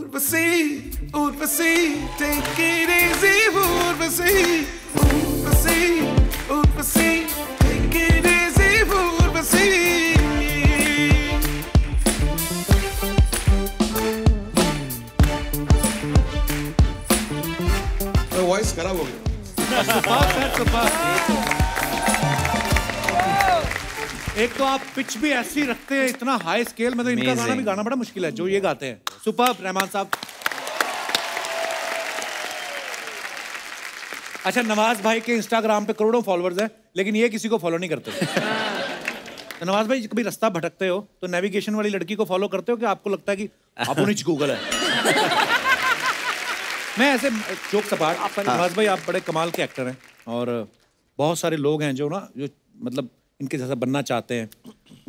Urvasi, Urvasi, take it easy, Urvasi, Urvasi, Urvasi, take it easy, Urvasi. Voice खराब हो गया। एक तो आप पिच भी ऐसी रखते हैं इतना हाई स्केल में, तो इनका गाना भी गाना बड़ा मुश्किल है जो ये गाते हैं। सुपर्ब रहमान साहब। अच्छा, नवाज भाई के इंस्टाग्राम पे करोड़ों फॉलोअर्स हैं, लेकिन ये किसी को फॉलो नहीं करते। तो नवाज भाई, कभी रास्ता भटकते हो तो नेविगेशन वाली लड़की को फॉलो करते हो कि आपको लगता है कि आप उन्हीं गूगल है? मैं ऐसे जोक सपाट, नवाज भाई आप बड़े कमाल के एक्टर हैं और बहुत सारे लोग हैं जो मतलब इनके जैसा बनना चाहते हैं।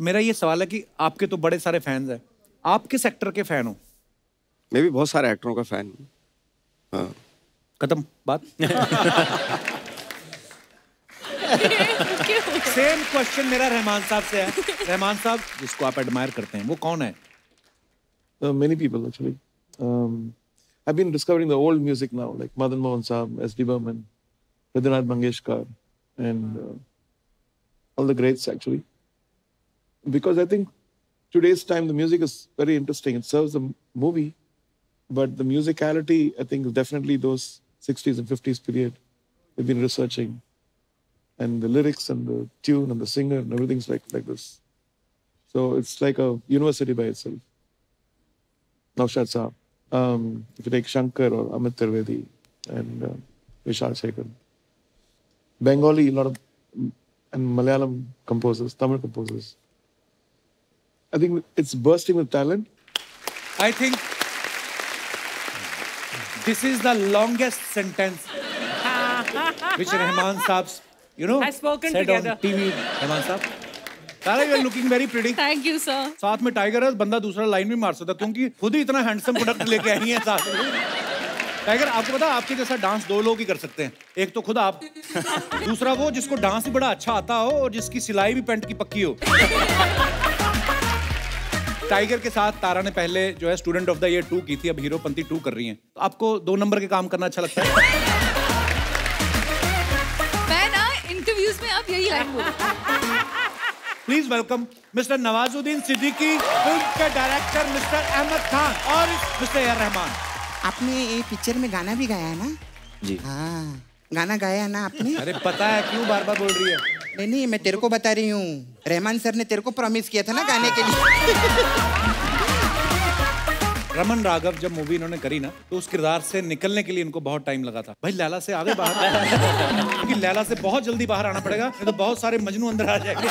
मेरा ये सवाल है कि आपके तो बड़े सारे फैंस हैं, आप किस एक्टर के फैन हो? मैं भी बहुत सारे एक्टरों का फैन हूँ। हाँ। खत्म बात। सेम क्वेश्चन मेरा रहमान साहब से है। रहमान साहब, जिसको आप एडमायर करते हैं, वो कौन है? Many people actually. I've been discovering the old music now, like Madan Mohan Saab, S.D. Burman, Rabindranath Mangeshkar, and all the greats actually. Because I think today's time the music is very interesting. It serves the movie, but the musicality, I think, is definitely those 60s and 50s period. We've been researching, and the lyrics and the tune and the singer and everything's like this. So it's like a university by itself. Naushad Saab. If you take Shankar or Amit Trivedi and Vishal Shekhar. Bengali, a lot of, and Malayalam composers, Tamil composers. I think it's bursting with talent. I think this is the longest sentence which Rahman Saab, has spoken said together on TV. Rahman Saab. Tara, you are looking very pretty. Thank you, sir. साथ में tiger है, बंदा दूसरा line भी मार सकता, क्योंकि खुद ही इतना हैंडसम प्रोडक्ट लेके आई है साथ में। टाइगर, आपको पता है आपके जैसा डांस दो लोग ही कर सकते हैं, एक तो खुद आप, दूसरा वो जिसको डांस ही बड़ा अच्छा आता हो और जिसकी सिलाई भी पैंट की पक्की हो। टाइगर के साथ तारा ने पहले जो है स्टूडेंट ऑफ द ईयर 2 की थी, अब हीरोपंती 2 कर रही हैं। तो आपको 2 नंबर के काम करना अच्छा लगता है? मैं ना इंटरव्यूज में अब यही लाइन बोलूं। Please welcome mister Nawazuddin Siddiqui, film के डायरेक्टर मिस्टर अहमद खान और मिस्टर ए.आर. रहमान। आपने ये पिक्चर में गाना भी गाया है ना? जी हाँ, गाना गाया है ना आपने? अरे पता है, क्यों बार बार बोल रही है? नहीं, मैं तेरे को बता रही हूँ। रहमान सर ने तेरे को प्रॉमिस किया था ना गाने के लिए। रमन राघव जब मूवी इन्होंने करी ना, तो उस किरदार से निकलने के लिए इनको बहुत टाइम लगा था। भाई लैला से आगे बाहर, क्योंकि लैला से बहुत जल्दी बाहर आना पड़ेगा, नहीं तो बहुत सारे मजनू अंदर आ जाएंगे।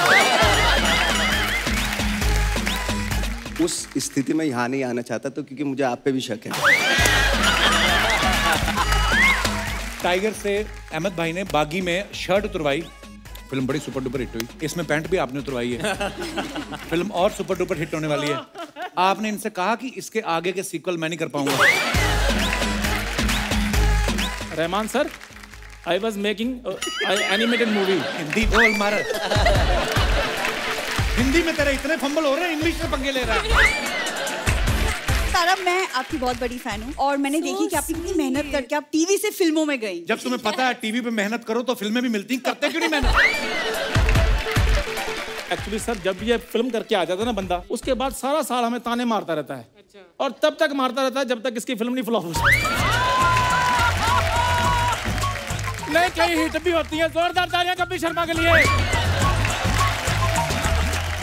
उस स्थिति में यहाँ नहीं आना चाहता तो, क्योंकि मुझे आप पे भी शक है। टाइगर से अहमद भाई ने बागी में शर्ट उतरवाई, फिल्म बड़ी सुपर डुपर हिट हुई। इसमें पैंट भी आपने उतरवाई है, फिल्म और सुपर डुपर हिट होने वाली है। आपने इनसे कहा कि इसके आगे के सीक्वल मैं नहीं कर पाऊंगा। Rahman sir, I was making animated movie. Hindi बोल मार। हिंदी में तेरे इतने फंबल हो रहे हैं, इंग्लिश में पंगे ले रहा है। तारा, मैं आपकी बहुत बड़ी फैन हूँ और मैंने देखी कि आप कितनी मेहनत करके आप टीवी से फिल्मों में गई। जब तुम्हें पता है टीवी पे मेहनत करो तो फिल्में भी मिलती, करते क्यों नहीं मेहनत? एक्चुअली सर, जब ये फिल्म करके आ जाता है ना बंदा, उसके बाद सारा साल हमें ताने मारता रहता है। अच्छा। और तब तक मारता रहता है जब तक इसकी फिल्म नहीं फ्लॉप हो जाती। नहीं, कई हिट भी होती है। जोरदार तालियां कपिल शर्मा के लिए।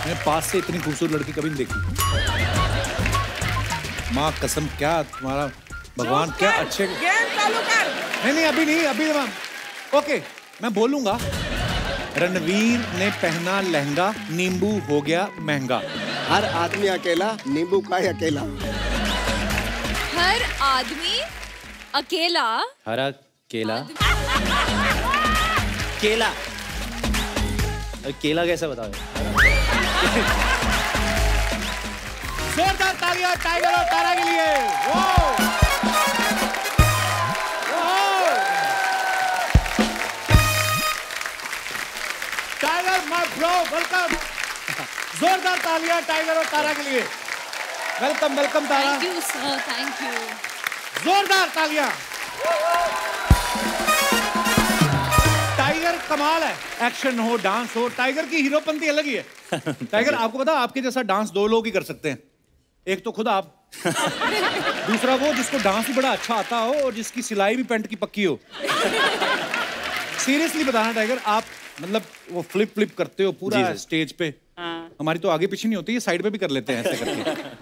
मैंने पास से इतनी खूबसूरत लड़की कभी नहीं देखी। माँ कसम, क्या तुम्हारा भगवान, क्या अच्छे। नहीं, अभी नहीं, अभी ओके, मैं बोलूंगा। रणवीर ने पहना लहंगा, नींबू हो गया महंगा। हर आदमी अकेला, नींबू का ही अकेला। हर आदमी अकेला। हर अकेला। केला। केला कैसे बताओ? जोरदार तालियां टाइगर और तारा के लिए। Tiger my bro, welcome. जोरदार तालियां टाइगर और तारा के लिए। Welcome welcome Tara. Thank you sir, thank you. जोरदार तालियां। टाइगर कमाल है, एक्शन हो डांस हो, टाइगर की हीरोपंती अलग ही है। टाइगर आपको पता आपके जैसा डांस 2 लोग ही कर सकते हैं, एक तो खुद आप, दूसरा वो जिसको डांस भी बड़ा अच्छा आता हो और जिसकी सिलाई भी पैंट की पक्की हो। सीरियसली बताना टाइगर, आप मतलब वो फ्लिप करते हो पूरा स्टेज पे। हमारी तो आगे पीछे नहीं होती, ये साइड पे भी कर लेते हैं ऐसे करके।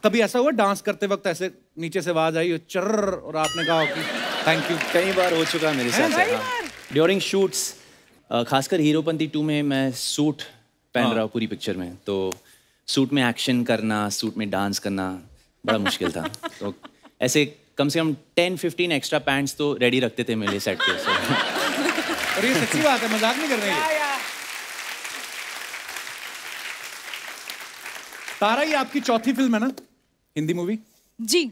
कभी ऐसा हुआ डांस करते वक्त ऐसे नीचे से आवाज आई चर्र और आपने कहा कि थैंक यू? कई बार हो चुका है मेरे साथ ड्यूरिंग शूट्स, खासकर हीरोपंती 2 में मैं सूट पहन रहा हूँ पूरी पिक्चर में, तो सूट में एक्शन करना, सूट में डांस करना बड़ा मुश्किल था। तो ऐसे कम से कम 10-15 एक्स्ट्रा पैंट्स तो रेडी रखते थे मेरे सेट पे। और ये सच्ची बात है, मजाक नहीं कर रहे हैं। तारा, ये आपकी चौथी फिल्म है ना हिंदी मूवी? जी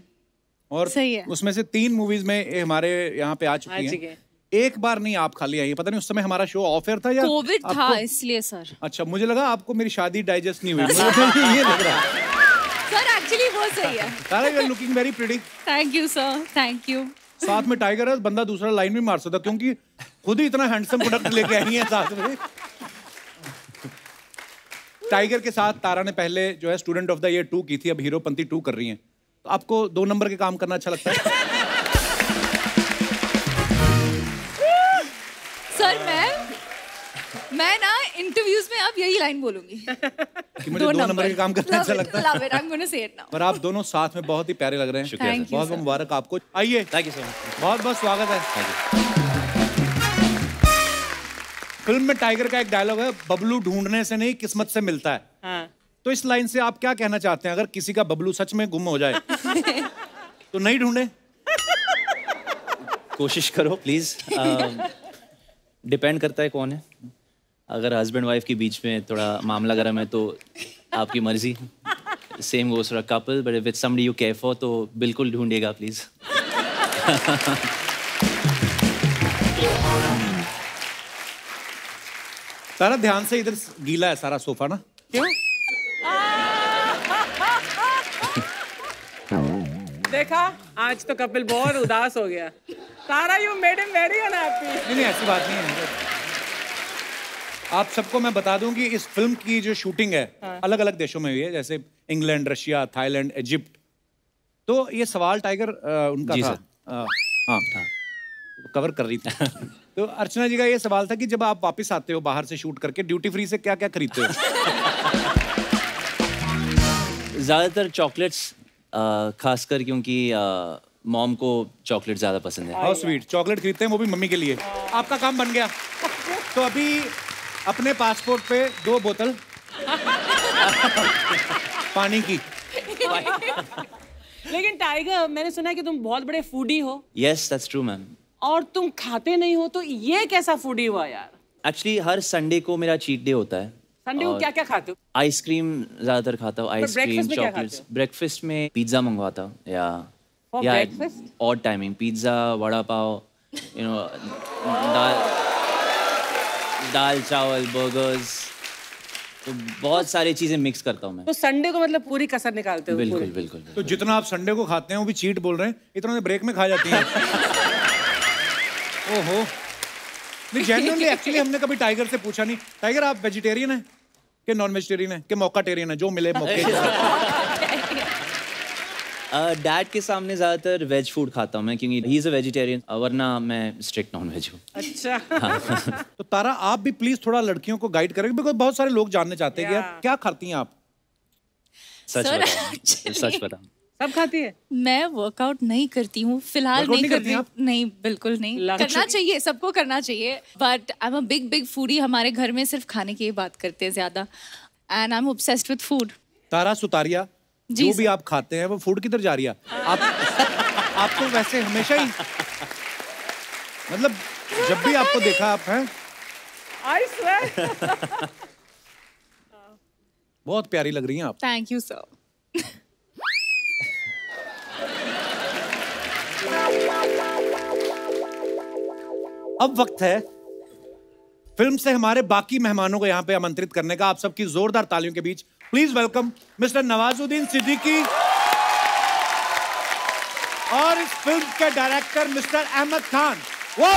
और सही है। उसमें से 3 मूवीज में ये हमारे यहाँ पे आ चुकी हैं। एक बार नहीं आप खाली आई, पता नहीं उस समय हमारा शो ऑफ एयर था या कोविड था इसलिए सर। अच्छा, मुझे लगा आपको मेरी शादी डाइजेस्ट नहीं हुई। मुझे ये लग रहा है सर, एक्चुअली वो सही है। Tara, you are looking very pretty. Thank you sir, thank you. साथ में टाइगर है, बंदा दूसरा लाइन भी मार सकता क्योंकि खुद ही इतना हैंडसम प्रोडक्ट लेके आई है साथ में। टाइगर के साथ तारा ने पहले जो है स्टूडेंट ऑफ द ईयर 2 की थी, अब हीरोपंती 2 कर रही हैं। तो आपको 2 नंबर के काम करना अच्छा लगता है? सर मैं ना इंटरव्यूज में अब यही लाइन बोलूंगी कि मुझे 2 नंबर के काम करना अच्छा लगता है। Love it, I'm gonna say it now. पर आप दोनों साथ में बहुत ही प्यारे लग रहे हैं। शुक्रिया, Thank you, बहुत sir. मुबारक आपको। आइए, थैंक यू सो मच। बहुत बहुत स्वागत है। फिल्म में टाइगर का एक डायलॉग है, बबलू ढूंढने से नहीं किस्मत से मिलता है। हाँ। तो इस लाइन से आप क्या कहना चाहते हैं? अगर किसी का बबलू सच में गुम हो जाए तो नहीं ढूंढे? कोशिश करो प्लीज। डिपेंड करता है कौन है। अगर हस्बैंड वाइफ के बीच में थोड़ा मामला गरम है तो आपकी मर्जी। Same goes for a couple, but if it's somebody you care for तो बिल्कुल ढूंढेगा प्लीज। तारा, ध्यान से, इधर गीला है सारा सोफा ना। क्यों? देखा, आज तो कपिल बहुत उदास हो गया। Tara, you made him very unhappy. नहीं, ऐसी बात नहीं है। आप सबको मैं बता दूं कि इस फिल्म की जो शूटिंग है अलग अलग देशों में हुई है, जैसे इंग्लैंड, रशिया, थाईलैंड, इजिप्ट। तो ये सवाल टाइगर उनका था। हाँ, कवर कर रही थी। तो अर्चना जी का ये सवाल था कि जब आप वापस आते हो बाहर से शूट करके, ड्यूटी फ्री से क्या क्या खरीदते हो? ज़्यादातर चॉकलेट्स, खासकर क्योंकि मॉम को चॉकलेट ज़्यादा पसंद है। How sweet. चॉकलेट खरीदते हैं, वो भी मम्मी के लिए। आपका काम बन गया। तो अभी अपने पासपोर्ट पे 2 बोतल पानी की। लेकिन टाइगर, मैंने सुना है कि तुम बहुत बड़े फूडी हो। Yes, that's true ma'am. और तुम खाते नहीं हो, तो ये कैसा फूडी हुआ यार? एक्चुअली हर संडे को मेरा चीट डे होता है। संडे को क्या क्या खाते हो? आइसक्रीम ज्यादातर खाता हूँ। आइसक्रीम, breakfast में क्या चॉकलेट्स। खाते ब्रेकफास्ट में पिज्जा मंगवाता हूँ या breakfast? Odd timing. Pizza, vada pav, you know, दाल चावल, बर्गर्स, तो बहुत सारी चीजें मिक्स करता हूँ मैं। तो संडे को मतलब पूरी कसर निकालते हो? बिल्कुल पूरी। बिल्कुल। तो जितना आप संडे को खाते हैं वो भी चीट बोल रहे हैं, इतना ब्रेक में खा जाती हैं। ओहो। नहीं, जेन्युइनली एक्चुअली हमने कभी टाइगर से पूछा नहीं, टाइगर आप वेजिटेरियन हैं कि नॉन वेजिटेरियन है कि मौकाटेरियन है, जो मिले मौके। डैड के सामने ज्यादातर वेज फूड खाता हूँ मैं, क्योंकि ही इज अ वेजिटेरियन, वरना मैं स्ट्रिक्ट नॉन वेज हूँ। अच्छा। तो तारा, आप भी प्लीज थोड़ा लड़कियों को गाइड करें, बिकॉज बहुत सारे लोग जानने चाहते हैं कि यार क्या खाती हैं आप? सच Sir, बताओ, actually- सच बताओ। सब खाती है? मैं वर्कआउट नहीं करती हूँ फिलहाल। Workout नहीं नहीं कर करती रही आप? नहीं, बिल्कुल नहीं। करना चाहिए, सबको करना चाहिए, but I am a big foodie. हमारे घर में सिर्फ खाने की ही बात करते हैं ज्यादा, and I am obsessed with food. Tara Sutaria, जो भी आप खाते हैं वो फूड किधर जा रही है? आप तो वैसे हमेशा ही, मतलब जब भी आपको देखा आप हैं, I swear। बहुत प्यारी लग रही हैं आप। Thank you sir. अब वक्त है फिल्म से हमारे बाकी मेहमानों को यहाँ पे आमंत्रित करने का। आप सबकी जोरदार तालियों के बीच please welcome mister Nawazuddin Siddiqui और इस फिल्म के डायरेक्टर मिस्टर अहमद खान। वो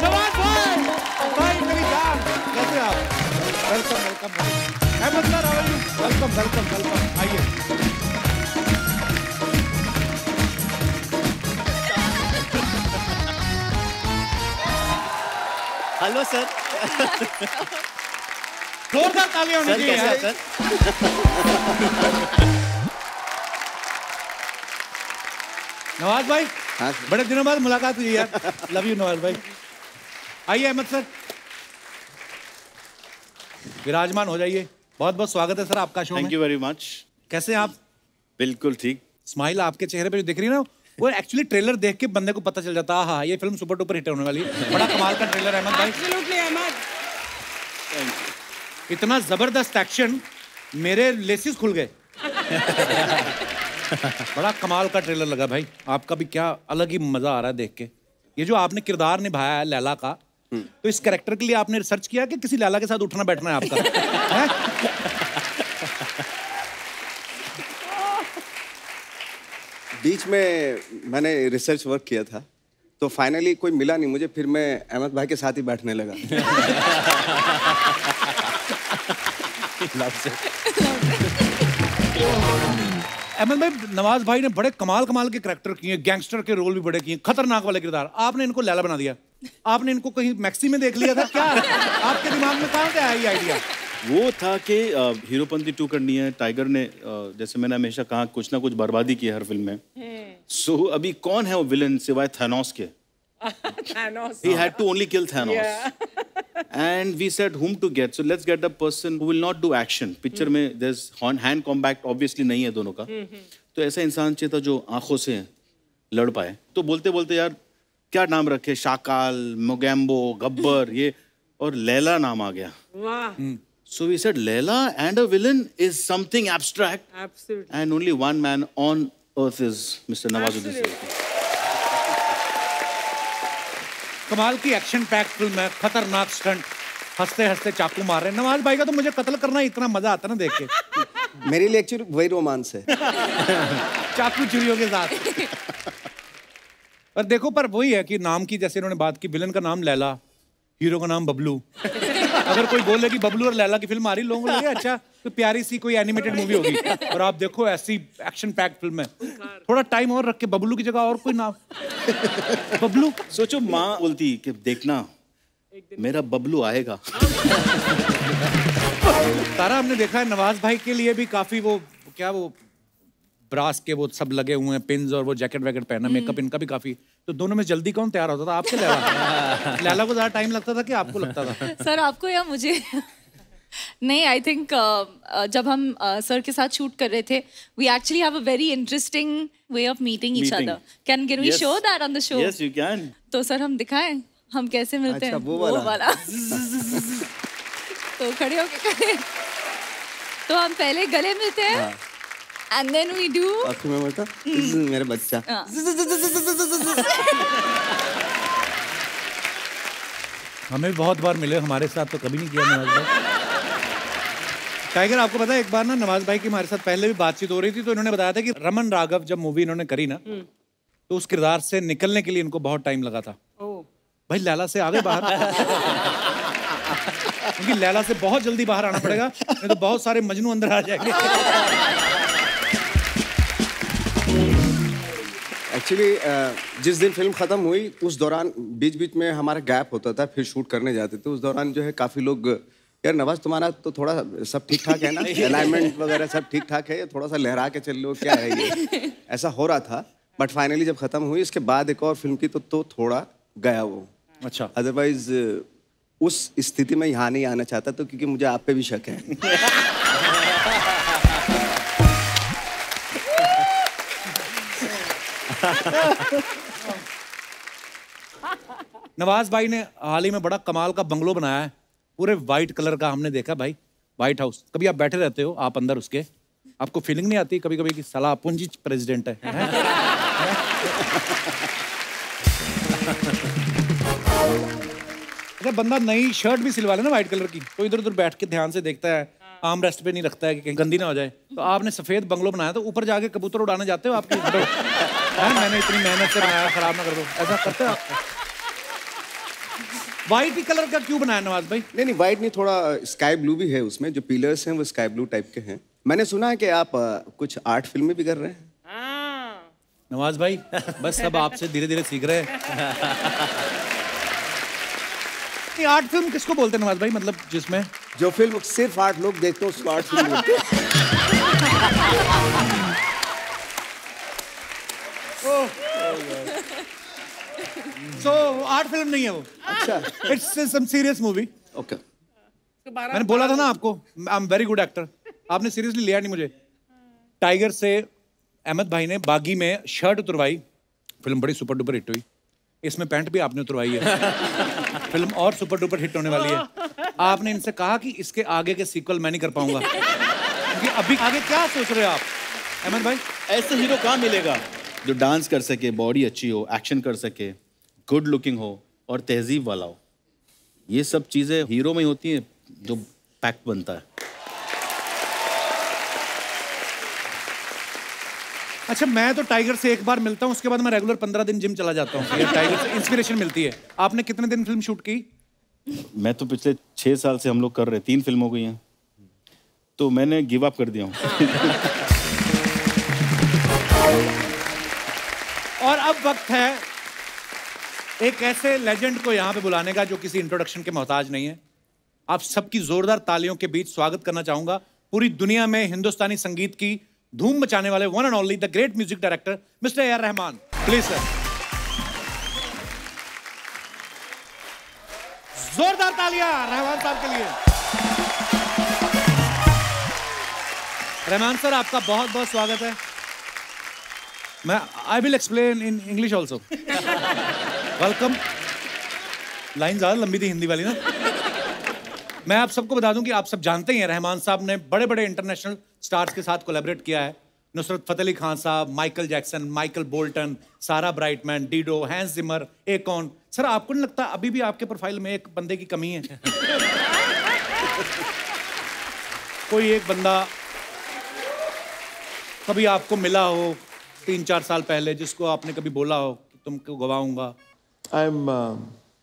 नवाज भाई मेरी जान, कैसे आप? Welcome welcome Ahmed sir, how are you? Welcome welcome welcome, आइए। Hello sir. जोरदार तालियां होनी चाहिए यार। सर नवाज भाई, हाँ बड़े दिनों बाद मुलाकात हुई यार। लव यू नवाज भाई। आइए अहमद सर, विराजमान हो जाइए। बहुत बहुत स्वागत है सर आपका शो में। Thank you very much. कैसे हैं आप? बिल्कुल ठीक। स्माइल आपके चेहरे पे जो दिख रही है ना, वो एक्चुअली ट्रेलर देख के बंदे को पता चल जाता है हाँ ये फिल्म सुपर डुपर हिट होने वाली है। बड़ा कमाल का ट्रेलर अहमद भाई। Absolutely, अहमद। इतना जबरदस्त एक्शन, मेरे लेसिस खुल गए। बड़ा कमाल का ट्रेलर लगा भाई आपका भी। क्या अलग ही मजा आ रहा है देख के। ये जो आपने किरदार निभाया है लैला का, तो इस कैरेक्टर के लिए आपने रिसर्च किया कि किसी लैला के साथ उठना बैठना है आपका? बीच में मैंने रिसर्च वर्क किया था, तो फाइनली कोई मिला नहीं मुझे, फिर मैं अहमद भाई के साथ ही बैठने लगा। अहमद भाई, नवाज भाई ने बड़े कमाल कमाल के कैरेक्टर किए, गैंगस्टर के रोल भी बड़े किए, खतरनाक वाले किरदार। आपने इनको लैला बना दिया। आपने इनको कहीं मैक्सी में देख लिया था क्या? आपके दिमाग में कहाँ से आया ये आइडिया? वो था कि हीरोपंती 2 करनी है। टाइगर ने जैसे मैंने हमेशा कहा कुछ ना कुछ बर्बादी की है हर फिल्म में। सो अभी कौन है वो विलन सिवाय थैनोस के? Thanos. He had to only kill Thanos. And we said whom to get. So let's get a person who will not do action. Picture में there's hand combat obviously नहीं है दोनों का। तो ऐसा इंसान चाहिए था जो आंखों से लड़ पाए। तो बोलते बोलते यार क्या नाम रखे, शाकाल, मोगैम्बो, गब्बर, ये, और लैला नाम आ गया। वाह। So we said Leila and a villain is something abstract. Absolutely. And only one man on earth is Mr. Nawazuddin Siddiqui. कमाल की एक्शन पैक फिल्म है, खतरनाक स्टंट, हंसते हंसते चाकू मार रहे हैं। नवाज भाई का तो मुझे कत्ल करना इतना मजा आता ना देख के। मेरे लिए एक्चुअली वही रोमांस है। चाकू चुरियों के साथ। और देखो पर वही है कि नाम की जैसे इन्होंने बात की, विलन का नाम लैला, हीरो का नाम बबलू। अगर कोई बोले कि बबलू और लैला की फिल्म आ रही, लोगों को लगे अच्छा तो प्यारी सी कोई एनिमेटेड मूवी होगी। और आप देखो ऐसी एक्शन पैक्ड फिल्म है। थोड़ा टाइम और रख के बबलू की जगह और कोई नाम। बबलू। सोचो माँ बोलती कि देखना मेरा बबलू आएगा। तारा, हमने देखा है नवाज भाई के लिए भी काफी वो क्या वो ब्रास के वो सब लगे हुए हैं, पिन्स, और वो जैकेट वैकेट पहना, मेकअप इनका भी काफी। तो दोनों में जल्दी कौन तैयार होता था, आपके लैला? लैला को ज्यादा टाइम लगता था कि आपको लगता था? सर आपको या मुझे? नहीं, आई थिंक जब हम सर के साथ शूट कर रहे थे, we actually have a very interesting way of meeting each other. Can we show that on the show? Yes you can. तो सर हम दिखाएं हम कैसे मिलते हैं? वो वाला। तो खड़े होके करें। तो हम पहले गले मिलते हैं and then we do आँखों में बोलता मेरा बच्चा। हमें बहुत बार मिले, हमारे साथ तो कभी नहीं किया नवाज भाई। टाइगर, आपको पता है एक बार ना नवाज भाई की हमारे साथ पहले भी बातचीत हो रही थी, तो इन्होंने बताया था कि रमन राघव जब मूवी इन्होंने करी ना, तो उस किरदार से निकलने के लिए इनको बहुत टाइम लगा था। भाई लैला से आगे बाहर, क्योंकि लैला से बहुत जल्दी बाहर आना पड़ेगा, नहीं तो बहुत सारे मजनू अंदर आ जाएंगे। एक्चुअली जिस दिन फिल्म खत्म हुई उस दौरान बीच बीच में हमारा गैप होता था, फिर शूट करने जाते थे। उस दौरान जो है काफी लोग, यार नवाज तुम्हारा तो थोड़ा सब ठीक ठाक है ना, अलाइनमेंट वगैरह सब ठीक ठाक है, थोड़ा सा लहरा के चल लो, क्या है ये, ऐसा हो रहा था। बट फाइनली जब खत्म हुई इसके बाद एक और फिल्म की तो थोड़ा गया वो। अच्छा। अदरवाइज उस स्थिति में यहाँ नहीं आना चाहता, तो क्योंकि मुझे आप पे भी शक है। नवाज भाई ने हाल ही में बड़ा कमाल का बंगलो बनाया है, पूरे वाइट कलर का। हमने देखा भाई व्हाइट हाउस, कभी आप बैठे रहते हो आप अंदर उसके, आपको फीलिंग नहीं आती कभी कभी कि साला अपन जी प्रेसिडेंट है? जब बंदा नई शर्ट भी सिलवा ले ना व्हाइट कलर की, तो इधर उधर बैठ के ध्यान से देखता है, आर्म रेस्ट पे नहीं रखता है कि कहीं गंदी ना हो जाए। तो आपने सफेद बंगलो बनाया, तो ऊपर जाके कबूतर उड़ाने जाते हो आपकी मैंने इतनी मेहनत से बनाया, खराब ना कर दो, ऐसा करते हो आप? व्हाइट ही कलर का क्यों बनाया नवाज भाई? नहीं व्हाइट नहीं, थोड़ा स्काई ब्लू भी है उसमें, जो पिलर्स हैं वो स्काई ब्लू टाइप के हैं। मैंने सुना है कि आप कुछ आर्ट फिल्में भी कर रहे हैं। नवाज भाई बस सब आपसे धीरे धीरे सीख रहे हैं। आर्ट फिल्म किसको बोलते हैं नवाज भाई? मतलब जिसमें जो फिल्म सिर्फ 8 लोग देखते हैं उसको आर्ट फिल्म बोलते हैं। So आर्ट फिल्म नहीं है वो। अच्छा, it's some serious movie. Okay. मैंने बोला था ना आपको, I am very good actor, आपने सीरियसली लिया नहीं मुझे। टाइगर से अहमद भाई ने बागी में शर्ट उतरवाई, फिल्म बड़ी सुपर डुपर हिट हुई। इसमें पैंट भी आपने उतरवाई है, फिल्म और सुपर डुपर हिट होने वाली है। आपने इनसे कहा कि इसके आगे के सीक्वल मैं नहीं कर पाऊंगा, क्योंकि अभी आगे क्या सोच रहे हो आप अहमद भाई? ऐसे हीरो कहाँ मिलेगा जो डांस कर सके, बॉडी अच्छी हो, एक्शन कर सके, गुड लुकिंग हो और तहजीब वाला हो। ये सब चीजें हीरो में ही होती हैं जो पैक्ट बनता है। अच्छा, मैं तो टाइगर से एक बार मिलता हूँ, उसके बाद मैं रेगुलर 15 दिन जिम चला जाता हूँ। टाइगर से इंस्पिरेशन मिलती है। आपने कितने दिन फिल्म शूट की? मैं तो पिछले 6 साल से हम लोग कर रहे हैं, 3 फिल्म हो गई हैं, तो मैंने गिव अप कर दिया हूँ। और अब वक्त है एक ऐसे लेजेंड को यहाँ पे बुलाने का जो किसी इंट्रोडक्शन के मोहताज नहीं है। आप सबकी जोरदार तालियों के बीच स्वागत करना चाहूंगा पूरी दुनिया में हिंदुस्तानी संगीत की धूम मचाने वाले one and only the great music director mister A R Rahman. Please sir, जोरदार तालियां रहमान साहब के लिए। रहमान सर, आपका बहुत बहुत स्वागत है। मैं I will explain in English also. Welcome. Line ज्यादा लंबी थी हिंदी वाली ना। मैं आप सबको बता दूं कि आप सब जानते ही हैं, रहमान साहब ने बड़े बड़े इंटरनेशनल स्टार्स के साथ कोलैबोरेट किया है। नुसरत फतेह अली खान साहब, माइकल जैक्सन, माइकल बोल्टन, सारा ब्राइटमैन, डीडो, हैंस जिमर, एकॉन। सर, आपको नहीं लगता अभी भी आपके प्रोफाइल में एक बंदे की कमी है? कोई एक बंदा कभी आपको मिला हो 3-4 साल पहले, जिसको आपने कभी बोला हो कि तुमको गवाऊंगा? I am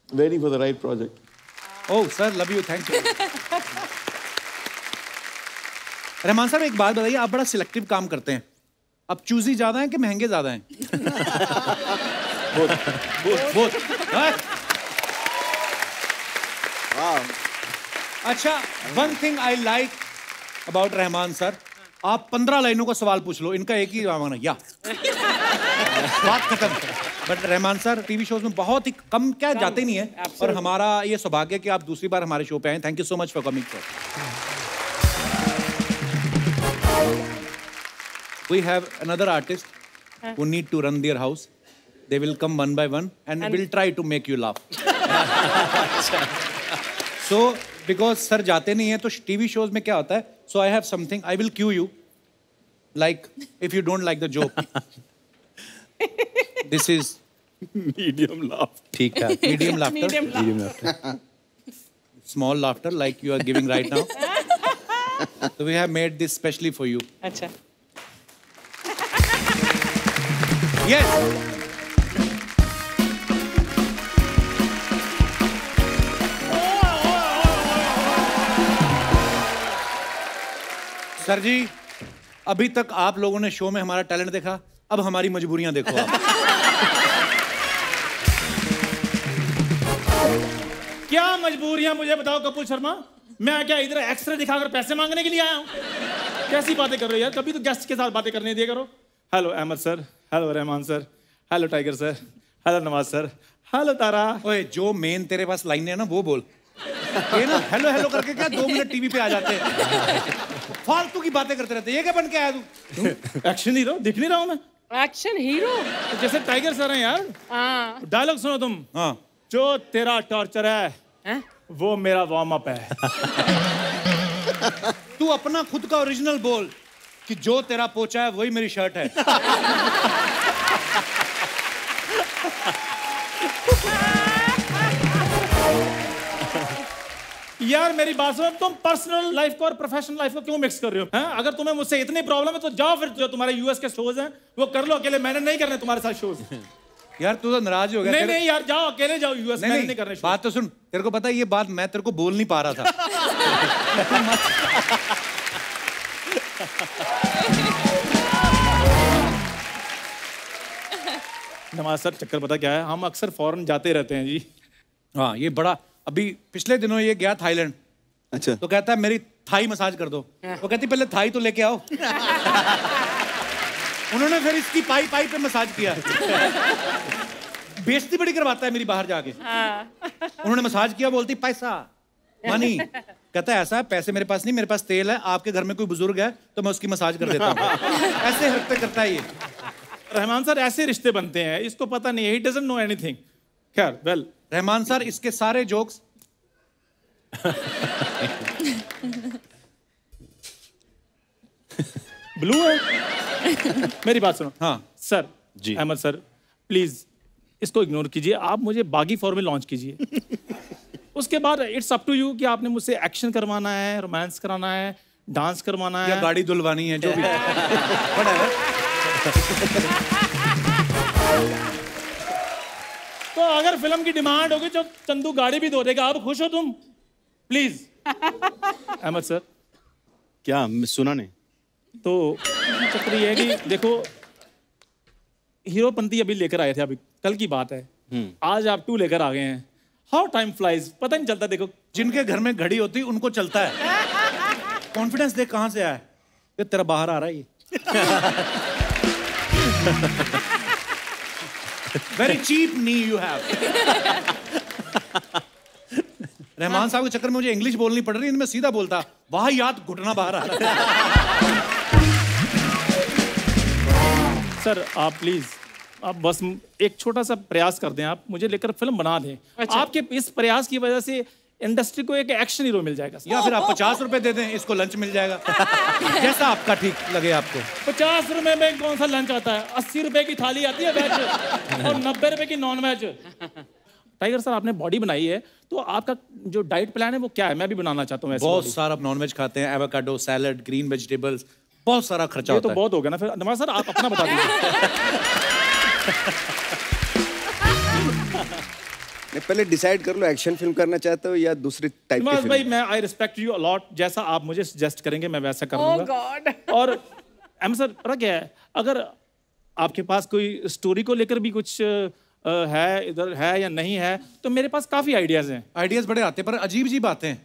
waiting for the right project. Oh sir, love you, thank you. Rahman sahab, एक बात बताइए, आप बड़ा सिलेक्टिव काम करते हैं। अब चूजी ज्यादा हैं कि महंगे ज्यादा हैं? बहुत। अच्छा, one thing I like about Rahman sir, आप 15 लाइनों का सवाल पूछ लो, इनका एक ही मांगना या बात खत्म। But Rahman sir TV shows में बहुत ही कम जाते ही नहीं है, और हमारा ये सौभाग्य कि आप दूसरी बार हमारे शो पे आए। Thank you so much for coming sir. We have another artist who need to run their house. They will come one by one and will try to make you laugh. So, because sir जाते नहीं हैं तो TV shows में क्या होता है? So I have something. I will cue you. Like if you don't like the joke, this is medium laugh. ठीक है, medium laughter. Medium laughter. Small laughter like you are giving right now. So we have made this specially for you. अच्छा. Yes. Sir जी, अभी तक आप लोगों ने show में हमारा टैलेंट देखा, अब हमारी मजबूरियां देखो आप। क्या मजबूरियां मुझे बताओ कपूर शर्मा? मैं क्या इधर एक्सरे दिखाकर पैसे मांगने के लिए आया हूँ? कैसी बातें कर रहे हो यार? कभी तो गेस्ट के साथ बातें करने दिया करो। Hello Ahmed sir, hello Rahman sir, hello Tiger sir, hello Nawaz sir, hello Tara. ओए, जो मेन तेरे पास लाइन है ना वो बोल। ये ना हेलो हेलो करके क्या 2 मिनट टीवी पे आ जाते हैं, फालतू की बातें करते रहते हैं। ये क्या बन के आया तू? एक्शन हीरो दिख नहीं रहा हूँ मैं? एक्शन हीरो तो जैसे टाइगर सर हैं यार। डायलॉग सुनो तुम। हाँ। जो तेरा टॉर्चर है वो मेरा वार्म अप है। तू अपना खुद का ओरिजिनल बोल कि जो तेरा पोचा है वही मेरी शर्ट है। यार मेरी बात सुनो, तुम पर्सनल लाइफ को और प्रोफेशनल लाइफ को क्यों मिक्स कर रहे हो? हैं? अगर तुम्हें मुझसे इतनी प्रॉब्लम है तो जाओ फिर, जो तुम्हारे यूएस के शोज हैं वो कर लो अकेले, मैंने नहीं करने तुम्हारे साथ शोज। यार तू तो नाराज हो गया। नहीं यार जाओ अकेले जाओ यूएस, मैंने नहीं करने शोज। बात तो सुन, तेरे को पता है ये बात मैं तेरे को बोल नहीं पा रहा था। नवाज सर चक्कर पता क्या है, हम अक्सर फॉरेन जाते रहते हैं जी। हाँ ये बड़ा, अभी पिछले दिनों ये गया थाईलैंड। अच्छा। तो कहता है मेरी थाई मसाज कर दो। वो कहती पहले थाई तो लेके आओ। उन्होंने फिर इसकी पाई पाई पे मसाज किया। बेइज्जती बड़ी करवाता है मेरी बाहर जाके। उन्होंने मसाज किया, बोलती पैसा मनी। कहता है ऐसा है, पैसे मेरे पास नहीं, मेरे पास तेल है, आपके घर में कोई बुजुर्ग है तो मैं उसकी मसाज कर देता हूँ। ऐसे हरकतें करता है ये। रहमान सर ऐसे रिश्ते बनते हैं, इसको पता नहीं है, ही डजंट नो एनीथिंग। खैर वेल, रहमान सर इसके सारे जोक्स ब्लू है। मेरी बात सुनो। हाँ sir ji, Ahmad sir please इसको इग्नोर कीजिए, आप मुझे बागी फॉर में लॉन्च कीजिए। उसके बाद इट्स अप टू यू कि आपने मुझसे एक्शन करवाना है, रोमांस कराना है, डांस करवाना है या गाड़ी धुलवानी है, जो भी। तो अगर फिल्म की डिमांड होगी तो चंदू गाड़ी भी धो देगा। आप खुश हो तुम? Please Ahmad sir. क्या सुना नहीं? तो चक्कर ये है कि देखो, हीरोपंती अभी लेकर आए थे, अभी कल की बात है। आज आप 2 लेकर आ गए हैं। हाउ टाइम फ्लाइज, पता नहीं चलता। देखो जिनके घर में घड़ी होती उनको चलता है। कॉन्फिडेंस देख कहां से आया, ये तेरा बाहर आ रहा है ये। Very cheap knee you have. Rahman साहब के चक्कर में मुझे इंग्लिश बोलनी पड़ रही है, मैं सीधा बोलता वाह याद घुटना बाहर आ रहा है। सर आप प्लीज, आप बस एक छोटा सा प्रयास कर दें, आप मुझे लेकर फिल्म बना दें। अच्छा। आपके इस प्रयास की वजह से इंडस्ट्री को एक एक्शन हीरो मिल जाएगा। या फिर आप 50 रुपए दे दें, इसको लंच मिल जाएगा। जैसा आपका ठीक लगे आपको। 50 रुपए में कौन सा लंच आता है? 80 रुपए की थाली आती है वेज और 90 रुपए की नॉन वेज। टाइगर सर आपने बॉडी बनाई है, तो आपका जो डाइट प्लान है वो क्या है? मैं भी बनाना चाहता हूँ। बहुत सारा नॉन वेज खाते हैं, एवोकाडो, सैलड, ग्रीन वेजिटेबल्स, बहुत सारा खर्चा होता है। तो बहुत हो गया ना फिर। नवाज सर आप अपना बता दीजिए। पहले डिसाइड कर लो, एक्शन फिल्म करना चाहते हो या दूसरी टाइप की फिल्म? भाई मैं आई रिस्पेक्ट यू अलॉट, जैसा आप मुझे सजेस्ट करेंगे मैं वैसा कर लूंगा। और एम सर पता क्या है, अगर आपके पास कोई स्टोरी को लेकर भी कुछ है, इधर है या नहीं है, तो मेरे पास काफी आइडियाज हैं। आइडियाज बड़े आते हैं पर अजीब अजीब आते हैं।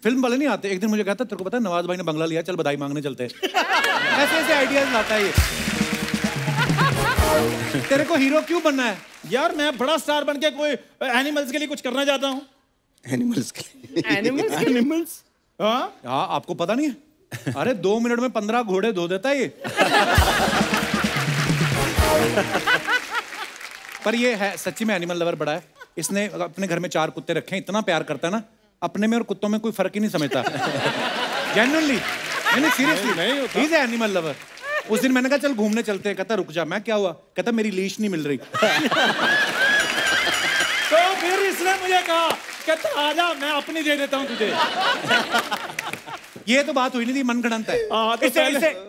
फिल्म वाले नहीं आते। एक दिन मुझे कहता तेरे को पता है नवाज भाई ने बंगला लिया, चल बधाई मांगने चलते हैं। ऐसे ऐसे आइडियाज लाता है ये। तेरे को हीरो क्यों बनना है? यार मैं बड़ा स्टार बन के कोई एनिमल्स के लिए कुछ करना चाहता हूँ। एनिमल्स के लिए? एनिमल्स? हाँ आपको पता नहीं है? अरे 2 मिनट में 15 घोड़े धो देता है ये। पर ये है सच्ची में एनिमल लवर बड़ा है। इसने अपने घर में 4 कुत्ते रखे हैं, इतना प्यार करता है ना, अपने में और कुत्तों में कोई फर्क ही नहीं समझता। जेन्युइनली, नहीं seriously, he is animal lover. उस दिन मैंने कहा चल घूमने चलते हैं, कहता रुक जा। मैं क्या हुआ? कहता मेरी लीश नहीं मिल रही। तो फिर इसने मुझे कहा कहता आजा मैं अपनी दे देता हूँ तुझे। ये तो बात हुई नहीं थी, मनगढ़ंत है।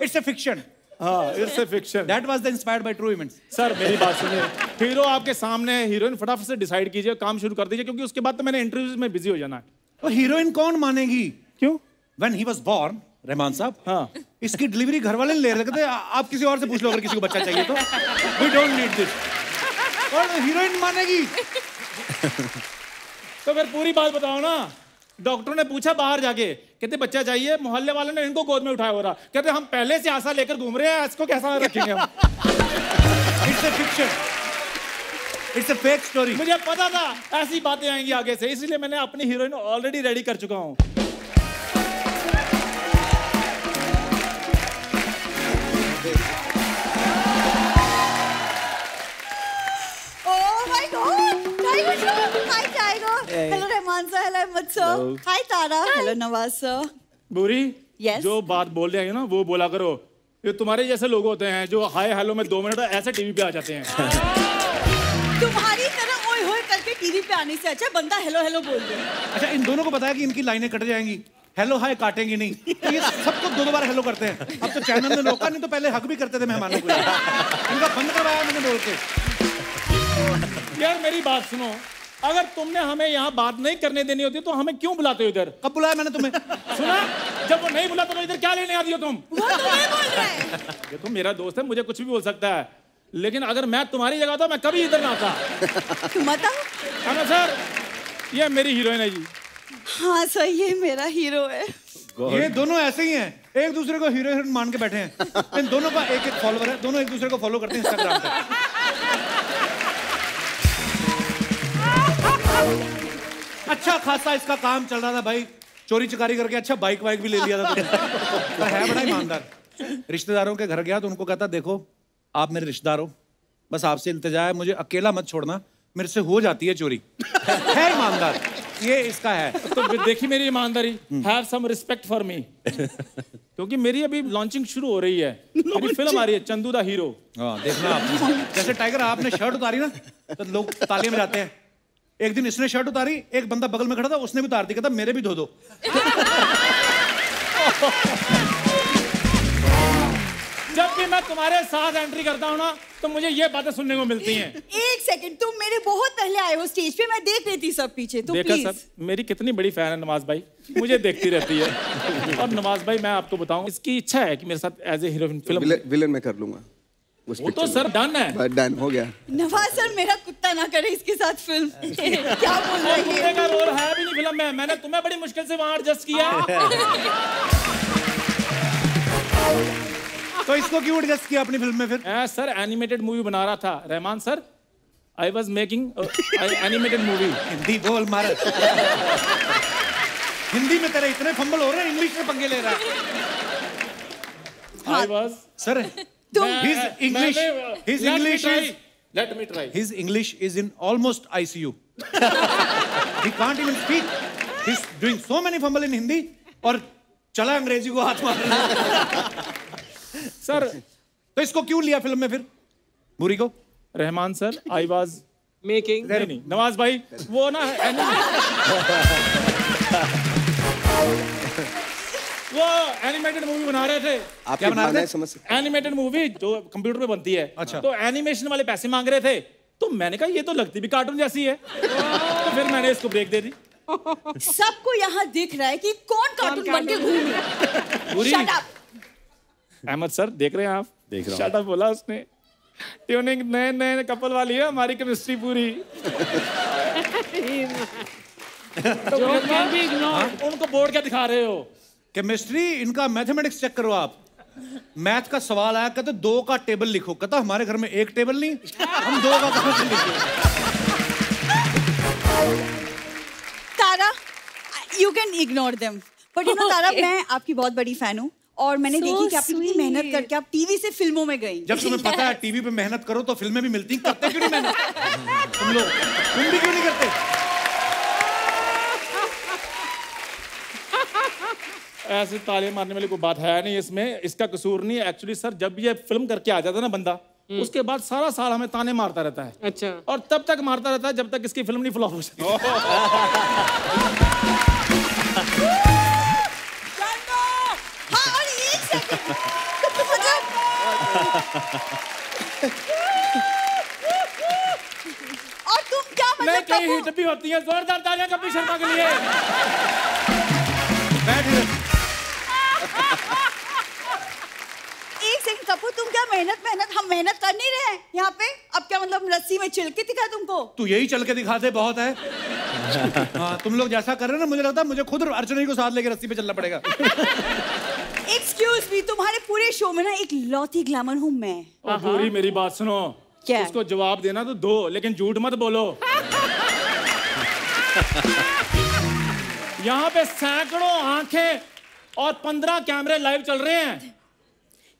It's a fiction. हाँ, it's a fiction. That was the inspired by true events. Sir मेरी बात सुनिए, हीरो आपके सामने, हीरोइन फटाफट से डिसाइड कीजिए, काम शुरू कर दीजिए, क्योंकि उसके बाद तो मैंने इंटरव्यूज में बिजी हो जाना है। तो हीरोइन कौन मानेगी? क्यों? When he was born, Rahman साहब, हाँ, इसकी डिलीवरी घर वाले ले रहे थे। आप किसी और से पूछ लो अगर किसी को बच्चा चाहिए तो। We don't need this. और हीरोइन मानेगी? तो फिर पूरी बात बताओ ना। डॉक्टर ने पूछा बाहर जाके, कहते बच्चा चाहिए, मोहल्ले वाले ने इनको गोद में उठाया हो रहा, कहते हम पहले से आशा लेकर घूम रहे हैं, इसको कैसा रखेंगे हम? It's a fiction. It's a fake story. मुझे पता था ऐसी बातें आएंगी आगे से, इसलिए मैंने अपनी हीरोइन ऑलरेडी रेडी कर चुका हूँ। Hello Rahman sir, hello Ahmed sir, hi Tara, hello Nawaz sir. बुरी yes. जो बात बोल रहे हैं ना वो बोला करो। ये तुम्हारे जैसे लोग होते हैं जो हाय हेलो में 2 मिनट ऐसे टीवी पे आ जाते हैं। तुम्हारी तरह ओए होए करके पे टीवी पे आने से अच्छा बंदा हेलो हेलो बोल दे। अच्छा, इन दोनों को पता है कि इनकी लाइनें कट जाएंगी, हेलो हाय काटेंगी नहीं, तो ये सबको दो बार हेलो करते हैं। अब तो चैनल में रोका, नहीं तो पहले हक भी करते थे मेहमानों को। इनका बंद करवाया मैंने बोल के। यार मेरी बात सुनो, अगर तुमने हमें यहाँ बात नहीं करने देनी होती तो हमें क्यों बुलाते हो इधर? कब बुलाया मैंने तुम्हें? सुना, जब वो नहीं बुलाता तो इधर क्या लेने आती हो तुम? वो तो नहीं बोल रहा है। ये तो मेरा दोस्त है, मुझे कुछ भी बोल सकता है, लेकिन अगर मैं तुम्हारी जगह था मैं कभी इधर ना आता। तुम बताओ। हाँ सर, ये मेरी हीरोइन है जी। हाँ सर, ये मेरा हीरो है। ये दोनों ऐसे ही हैं, एक दूसरे को हीरो हीरोइन मान के बैठे हैं। इन दोनों का एक एक फॉलोवर है, दोनों एक दूसरे को फॉलो करते हैं इंस्टाग्राम पे। अच्छा खासा इसका काम चल रहा था भाई, चोरी चकारी करके अच्छा बाइक वाइक भी ले लिया था। तो है बड़ा ईमानदार। रिश्तेदारों के घर गया तो उनको कहता, देखो आप मेरे रिश्तेदार हो, बस आपसे इल्तिजा है, मुझे अकेला मत छोड़ना, मेरे से हो जाती है चोरी। है ईमानदार, ये इसका है। तो देखी मेरी ईमानदारी, have some respect for me. क्योंकि मेरी अभी लॉन्चिंग शुरू हो रही है, मेरी फिल्म आ रही है चंदू दा हीरो। हाँ देखना आप, जैसे टाइगर आपने शर्ट उतारी ना तो लोग तालियां में जाते हैं। एक दिन इसने शर्ट उतारी, एक बंदा बगल में खड़ा था उसने भी उतार दी, कहता मेरे भी धो दो। जब भी मैं तुम्हारे साथ एंट्री करता हूँ ना तो मुझे ये बातें सुनने को मिलती हैं। एक सेकंड, तुम मेरे बहुत पहले आए हो स्टेज पे, मैं देख रही थी सब पीछे, तो देखा प्लीज। सब, मेरी कितनी बड़ी फैन है नवाज भाई, मुझे देखती रहती है। और नवाज भाई मैं आपको बताऊं, इसकी इच्छा है कि मेरे साथ as a heroine film. Villain में कर लूंगा वो तो सर डन है, डन हो गया। नवाज सर मेरा कुत्ता ना करे इसके साथ फिल्म। क्या बोल रहे हैं? कुत्ते का रोल है भी नहीं फिल्म में, मैंने तुम्हें बड़ी मुश्किल से वहां एडजस्ट किया। तो इसको क्यों एडजस्ट किया अपनी फिल्म में फिर? सर एनिमेटेड मूवी बना रहा था Rahman sir, I was making animated movie. Hindi बोल मार। हिंदी में तेरे इतने फंबल हो रहे हैं, इंग्लिश में पंगे ले रहा है। I was sir, his English is in almost ICU. He can't even speak. He's doing so many fumble in Hindi और चला अंग्रेजी को हाथ मार रहा है। सर, तो इसको क्यों लिया फिल्म में फिर? बुरी को? Rahman sir, I was making, नहीं नवाज भाई वो ना वो एनिमेटेड मूवी बना रहे थे। आप क्या बना रहे थे? एनिमेटेड मूवी जो कंप्यूटर पे बनती है। अच्छा। तो एनिमेशन वाले पैसे मांग रहे थे, तो मैंने कहा ये तो लगती भी कार्टून जैसी है, तो फिर मैंने इसको ब्रेक दे दी। सबको यहाँ दिख रहा है कि कौन कार्टून बन के घूम रहा है। Shut up. अहमद सर देख रहे हैं आप? देख रहा हूं। शट अप बोला उसने। ट्यूनिंग नए नए कपल वाली है, हमारी केमिस्ट्री पूरी। तो उनको बोर्ड क्या दिखा रहे हो? केमिस्ट्री, इनका मैथमेटिक्स चेक करो आप। मैथ का सवाल आया, कहते 2 का टेबल लिखो, कहता हमारे घर में 1 टेबल नहीं, हम 2 का कहाँ से लिखें? तारा, you can ignore them. But you know तारा, मैं आपकी बहुत बड़ी फैन हूँ और मैंने देखी कि आप इतनी मेहनत करके आप टीवी से फिल्मों में गई। जब तुम्हें पता है टीवी पे मेहनत करो तो फिल्में भी मिलती, करते क्यों नहीं मेहनत? तुम लोग, तुम भी क्यों नहीं करते? ऐसे ताले मारने वाली कोई बात है नहीं इसमें, इसका कसूर नहीं है एक्चुअली सर। जब ये फिल्म करके आ जाता है ना बंदा, उसके बाद सारा साल हमें ताने मारता रहता है। अच्छा। और तब तक मारता रहता है जब तक इसकी फिल्म नहीं फ्लॉप हो जाती। हाँ, और एक सेकंड। और तुम क्या मतलब कई हिट भी होती है, जोरदार तालियां कपिल शर्मा के लिए। एक सेकंड कपूर, तुम क्या मेहनत हम मेहनत कर नहीं रहे हैं यहाँ पे? अब क्या मतलब रस्सी में चिल के दिखा तुमको? तू यही चल के दिखा दे, बहुत है। हाँ, तुम लोग जैसा कर रहे हो ना, मुझे लगता है मुझे खुद अर्चना को साथ लेके रस्सी पे चलना पड़ेगा। एक्सक्यूज मी, तुम्हारे पूरे शो में ना एक लौती ग्लैमर हूँ मैं। पूरी मेरी बात सुनो। क्या? उसको जवाब देना तो दो, लेकिन झूठ मत बोलो। यहाँ पे सैकड़ों आंखें और 15 कैमरे लाइव चल रहे हैं।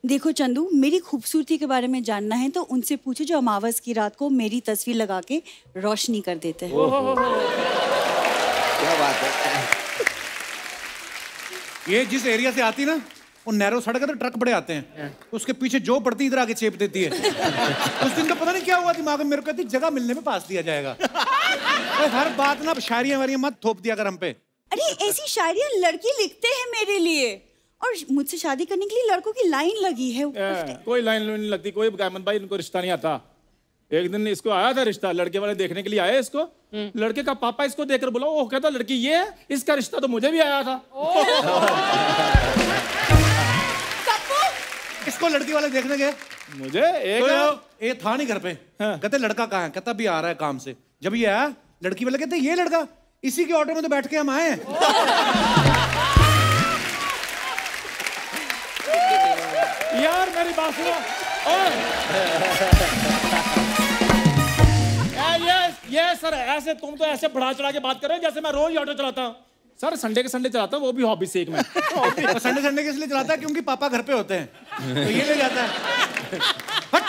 देखो चंदू, मेरी खूबसूरती के बारे में जानना है तो उनसे पूछो जो अमावस की रात को मेरी तस्वीर लगा के रोशनी कर देते हैं। क्या बात है। ये जिस एरिया से आती ना, वो नैरो सड़क है तो ट्रक बड़े आते हैं, उसके पीछे जो पड़ती इधर आके चेप देती है। उस दिन तो पता नहीं क्या हुआ दिमाग में, मेरे को कहती जगह मिलने में पास दिया जाएगा। हर बात ना शायरियां वारियां मत थोप दिया कर हम पे। अरे ऐसी शायरियां लड़के लिखते हैं मेरे लिए, और मुझसे शादी करने के लिए लड़कों की लाइन लगी है। कोई लाइन नहीं लगती, कोई अहमद भाई इनको रिश्ता नहीं आता। एक दिन इसको आया था रिश्ता, लड़के वाले देखने के लिए आए इसको, लड़के का पापा इसको देखकर बोला, ओह कहता लड़की ये है, इसका रिश्ता तो मुझे भी आया था। इसको लड़की वाले देखने गए, मुझे एक ये था नहीं घर पे। कहते लड़का कहाँ है? कहता भी आ रहा है काम से। जब ये आया, लड़की वाले कहते ये लड़का, इसी के ऑटो में तो बैठ के हम आए हैं। यार मेरी बात सुनो। ये सर ऐसे तुम तो ऐसे बढ़ा चढ़ा के बात कर रहे हो जैसे मैं रोज ऑटो चलाता हूँ। सर संडे के संडे चलाता हूँ, वो भी हॉबी से एक में। संडे संडे के इसलिए चलाता है क्योंकि पापा घर पे होते हैं, तो ये ले जाता है। हट,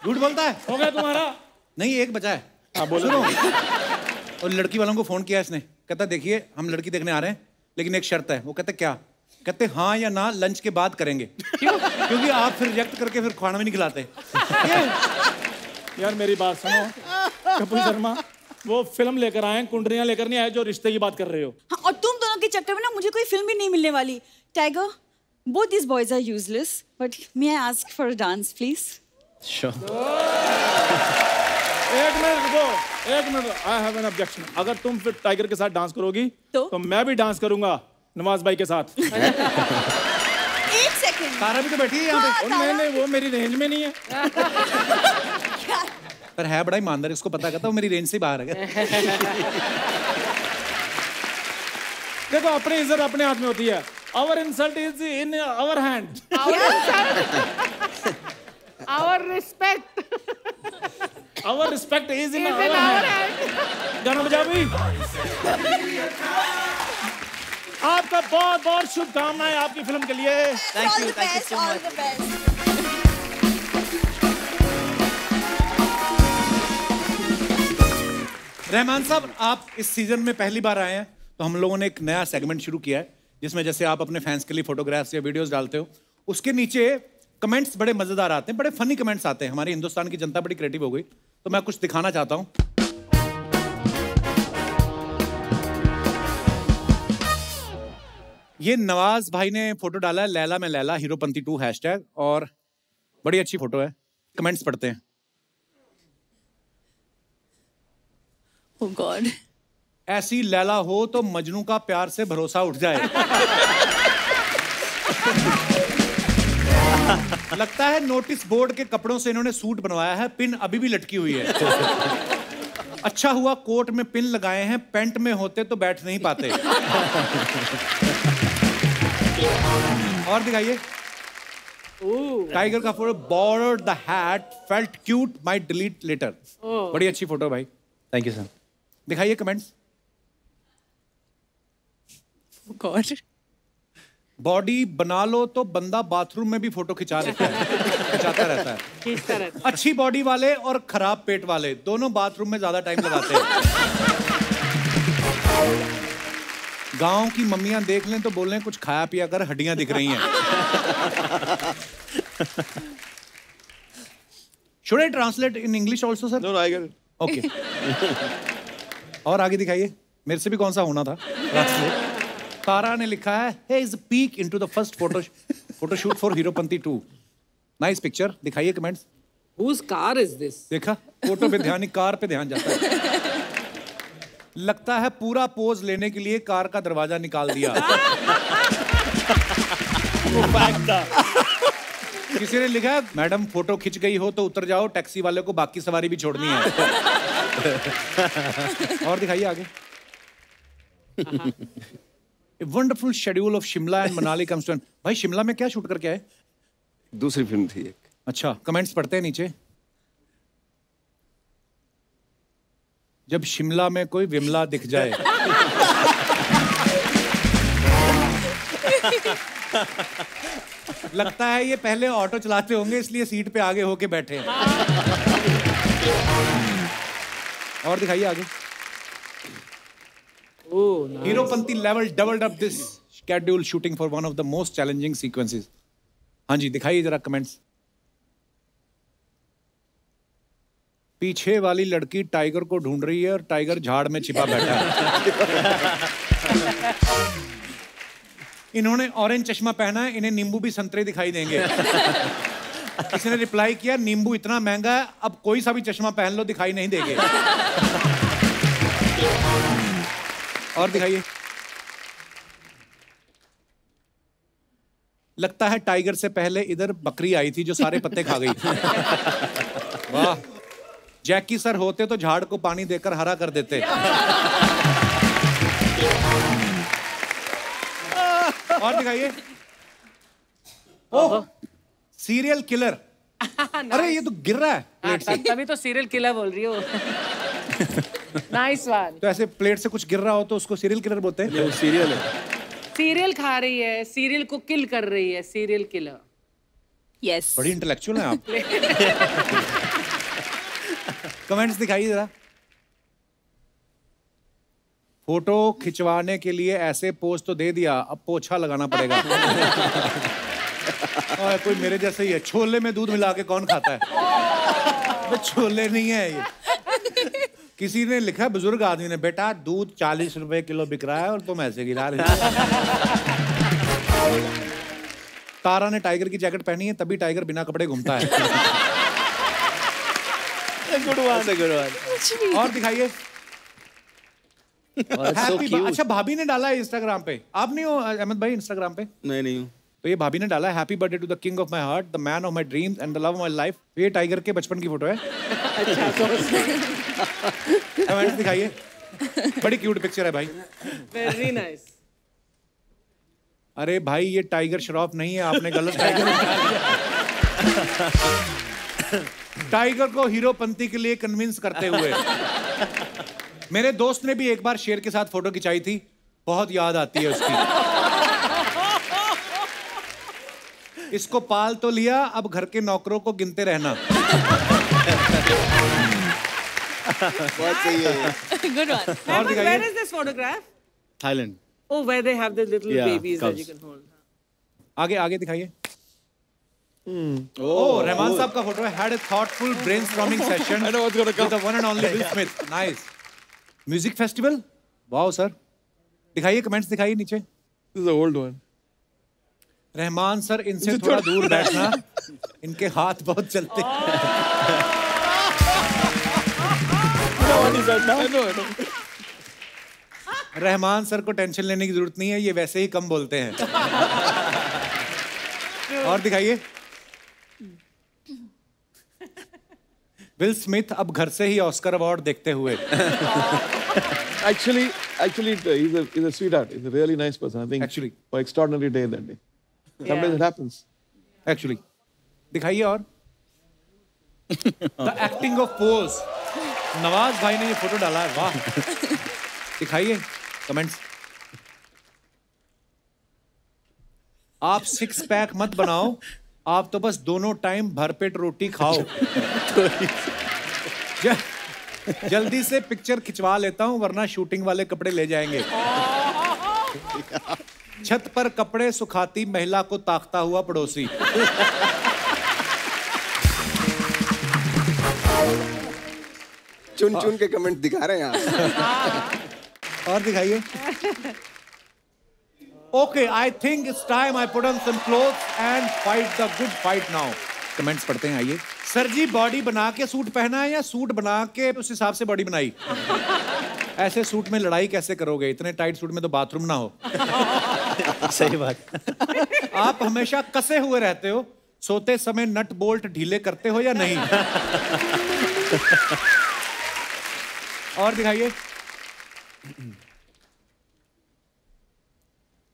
झूठ बोलता है। हो गया तुम्हारा? नहीं, एक बचा है। हाँ बोलो। सुनो, और लड़की वालों को फोन किया इसने, कहता देखिए हम लड़की देखने आ रहे हैं, लेकिन एक शर्त है। वो कहते क्या? कहते हाँ या ना लंच के बाद करेंगे। क्यों? क्योंकि आप फिर रिजेक्ट करके फिर खाना भी नहीं खिलाते। यार मेरी बात सुनो कपिल शर्मा, वो फिल्म लेकर आए, कुंडलियां लेकर नहीं आए जो रिश्ते की बात कर रहे हो। हाँ, और तुम दोनों के चक्कर में ना मुझे कोई फिल्म भी नहीं मिलने वाली। Tiger, both these boys are useless, but may I ask for a dance, please? Sure. एक मिनट रुको, एक minute. I have an objection. अगर तुम फिर टाइगर के साथ डांस करोगी तो मैं भी डांस करूंगा नवाज भाई के साथ। एक सेकंड। तारा भी तो बैठी है यहाँ पे। नहीं, वो मेरी रेंज में नहीं है। पर है बड़ा ईमानदार, इसको पता कहता वो मेरी रेंज से बाहर है। देखो अपनी इज्जत अपने हाथ में होती है। Our insult is in our hand. Our respect. Our respect is in our hand. गाना बजा भी। आपका बहुत बहुत शुभकामनाएं आपकी फिल्म के लिए। Thank you so much. Rahman साहब, आप इस सीजन में पहली बार आए हैं, तो हम लोगों ने एक नया सेगमेंट शुरू किया है जिसमें जैसे आप अपने फैंस के लिए फोटोग्राफ्स या वीडियोस डालते हो, उसके नीचे कमेंट्स बड़े मजेदार आते हैं, बड़े फनी कमेंट्स आते हैं। हमारी हिंदुस्तान की जनता बड़ी क्रिएटिव हो गई, तो मैं कुछ दिखाना चाहता हूं। ये नवाज भाई ने फोटो डाला है, लैला में लैला हीरोपंती 2 हैशटैग, और बड़ी अच्छी फोटो है। कमेंट्स पढ़ते हैं। Oh God. ऐसी लैला हो तो मजनू का प्यार से भरोसा उठ जाए। लगता है नोटिस बोर्ड के कपड़ों से इन्होंने सूट बनवाया है, पिन अभी भी लटकी हुई है। अच्छा हुआ कोट में पिन लगाए हैं, पैंट में होते तो बैठ नहीं पाते। और दिखाइए। टाइगर का photo, border the hat felt cute might delete later. बड़ी अच्छी फोटो भाई, थैंक यू सर। दिखाइए कमेंट्स। God. बॉडी बना लो तो बंदा बाथरूम में भी फोटो खिंचाता रहता है। खींचता रहता है। अच्छी बॉडी वाले और खराब पेट वाले दोनों बाथरूम में ज्यादा टाइम लगाते हैं। गांव की मम्मियां देख लें तो बोल रहे कुछ खाया पिया कर, हड्डियां दिख रही हैं। Should I translate in English also, sir? No, I get it. Okay. और आगे दिखाइए, मेरे से भी कौन सा होना था। तारा ने लिखा है, "Hey is a peek into the first photo shoot for Heropanti 2. Nice picture." दिखाइए comments. Whose car is this? देखा, फोटो पे ध्यान नहीं, कार पे ध्यान जाता है। लगता है पूरा पोज लेने के लिए कार का दरवाजा निकाल दिया। किसी ने लिखा है, मैडम फोटो खिंच गई हो तो उतर जाओ, टैक्सी वाले को बाकी सवारी भी छोड़नी है। और दिखाइए आगे। A wonderful schedule of Shimla and Manali comes to an... भाई शिमला में क्या शूट करके आए? दूसरी फिल्म थी एक। अच्छा, कमेंट्स पढ़ते हैं नीचे। जब शिमला में कोई विमला दिख जाए। लगता है ये पहले ऑटो चलाते होंगे इसलिए सीट पे आगे होके बैठे हैं। और दिखाइए आगे। Heropanti level doubled up this schedule shooting for one of the most challenging sequences. हाँ जी, दिखाइए जरा कमेंट्स। पीछे वाली लड़की टाइगर को ढूंढ रही है और टाइगर झाड़ में छिपा बैठा है। इन्होंने ऑरेंज चश्मा पहना है, इन्हें नींबू भी संतरे दिखाई देंगे। किसी ने रिप्लाई किया, नींबू इतना महंगा है, अब कोई सा भी चश्मा पहन लो दिखाई नहीं देंगे। और दिखाइए। लगता है टाइगर से पहले इधर बकरी आई थी जो सारे पत्ते खा गई। वाह, जैकी सर होते तो झाड़ को पानी देकर हरा कर देते। और दिखाइए। ओह, सीरियल किलर। अरे ये तो गिर रहा है प्लेट से। तभी तो सीरियल किलर बोल रही हो। Nice one. तो ऐसे प्लेट से कुछ गिर रहा हो तो उसको सीरियल किलर बोलते हैं। वो सीरियल है। सीरियल खा रही है, सीरियल को किल कर रही है, सीरियल किलर। यस। बड़ी इंटेलेक्चुअल है आप। कमेंट्स दिखाइए जरा। फोटो खिंचवाने के लिए ऐसे पोज तो दे दिया, अब पोछा लगाना पड़ेगा। और कोई मेरे जैसे ही है, छोले में दूध मिला के कौन खाता है? छोले नहीं है ये। किसी ने लिखा, बुजुर्ग आदमी ने, बेटा दूध 40 रुपए किलो बिक रहा है और तुम ऐसे गिरा रहे हो। तारा ने टाइगर की जैकेट पहनी है, तभी टाइगर बिना कपड़े घूमता है। Good one. और दिखाइए। अच्छा, भाभी ने डाला है इंस्टाग्राम पे। आप नहीं हो अहमद भाई इंस्टाग्राम पे? नहीं हूँ। तो ये भाभी ने डाला है, happy birthday to the king of my heart, the man of my dreams and the love of my life. ये टाइगर के बचपन की फोटो है। कमेंट्स दिखाइए। बड़ी क्यूट पिक्चर है भाई। Very nice. अरे भाई ये टाइगर श्रॉफ नहीं है, आपने गलत टाइगर टाइगर को हीरोपंती के लिए कन्विंस करते हुए। मेरे दोस्त ने भी एक बार शेर के साथ फोटो खिंचाई थी, बहुत याद आती है उसकी। इसको पाल तो लिया, अब घर के नौकरों को गिनते रहना। बहुत सही है। Good one. Where is this photograph? Thailand. Oh, where they have the little Yeah, babies that cubs. you can hold. आगे आगे दिखाइए। Oh, रहमान साहब का फोटो है। Had a thoughtful brainstorming session with the one and only Will Smith. Nice. Music festival? Wow sir. दिखाइए, comments दिखाइए नीचे। This is the old one. Rahman sir, इनसे थोड़ा दूर बैठना, इनके हाथ बहुत चलते। रहमान सर को टेंशन लेने की जरूरत नहीं है, ये वैसे ही कम बोलते हैं। और दिखाइए। विल स्मिथ अब घर से ही ऑस्कर अवार्ड देखते हुए। Actually, he's a sweetheart. He's a really nice person. I think. Actually. For extraordinary day that day. Sometimes it happens. Actually. दिखाइए। और the acting of pose. Nawaz भाई ने ये फोटो डाला है, वाह। दिखाइए कमेंट्स। आप 6 पैक मत बनाओ, आप तो बस दोनों टाइम भरपेट रोटी खाओ। जल्दी से पिक्चर खिंचवा लेता हूं, वरना शूटिंग वाले कपड़े ले जाएंगे। छत पर कपड़े सुखाती महिला को ताकता हुआ पड़ोसी। चुन चुन के कमेंट दिखा रहे हैं आप। और दिखाइए। Okay, I think it's time I put on some clothes and fight the good fight now. Comments पढ़ते हैं, आइए। सर जी, बॉडी बना के सूट पहना है या सूट बना के उस हिसाब से बॉडी बनाई? ऐसे सूट में लड़ाई कैसे करोगे? इतने टाइट सूट में तो बाथरूम ना हो। सही बात। आप हमेशा कसे हुए रहते हो, सोते समय नट बोल्ट ढीले करते हो या नहीं? और दिखाइए।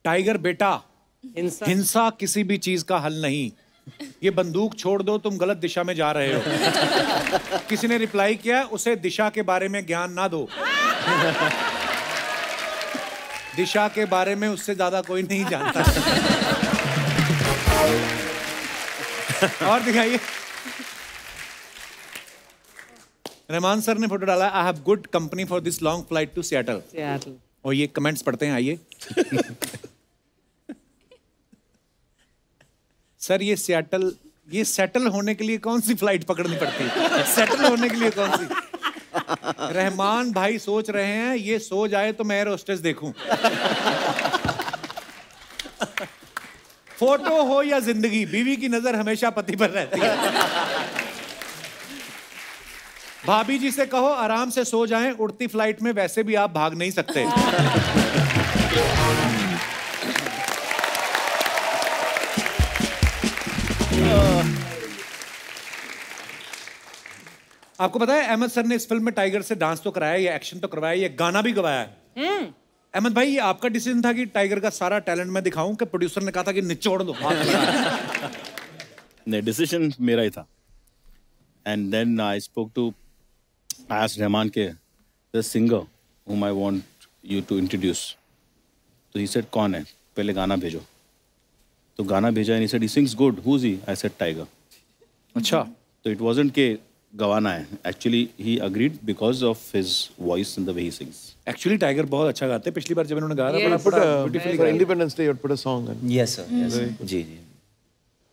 टाइगर बेटा, हिंसा किसी भी चीज का हल नहीं। ये बंदूक छोड़ दो, तुम गलत दिशा में जा रहे हो। किसी ने रिप्लाई किया, उसे दिशा के बारे में ज्ञान ना दो। दिशा के बारे में उससे ज्यादा कोई नहीं जानता। और दिखाइए। रहमान सर ने फोटो डाला, I have good company for this long flight to Seattle. और ये कमेंट्स पढ़ते हैं, आइए। सर, ये सियाटल ये सेटल होने के लिए कौन सी फ्लाइट पकड़नी पड़ती है? सेटल होने के लिए कौन सी? रहमान भाई सोच रहे हैं ये सो जाए तो मैं एयर होस्टेस देखूं। फोटो हो या जिंदगी, बीवी की नजर हमेशा पति पर रहती है। भाभी जी से कहो आराम से सो जाएं, उड़ती फ्लाइट में वैसे भी आप भाग नहीं सकते। आपको पता है अहमद सर ने इस फिल्म में टाइगर से डांस तो कराया, ये एक्शन तो करवाया, ये गाना भी गवाया है। अहमद भाई ये आपका डिसीजन था कि टाइगर का सारा टैलेंट मैं दिखाऊं कि प्रोड्यूसर ने कहा था कि निचोड़ दो? नहीं, डिसीजन मेरा ही था। And then I spoke to, I asked Rahman के the singer whom I want you to introduce. तो he said कौन है, पहले गाना भेजो। तो गाना भेजा, and he said he sings good. Who's he? I said Tiger. अच्छा। तो it wasn't के गवाना है, actually he agreed because of his voice and the way he sings. Actually tiger बहुत अच्छा गाते हैं। पिछली बार जब इन्होंने गाया था Yes. बड़ा beautifully for Independence Day, you put a song. And Yes sir. Yes. जी जी।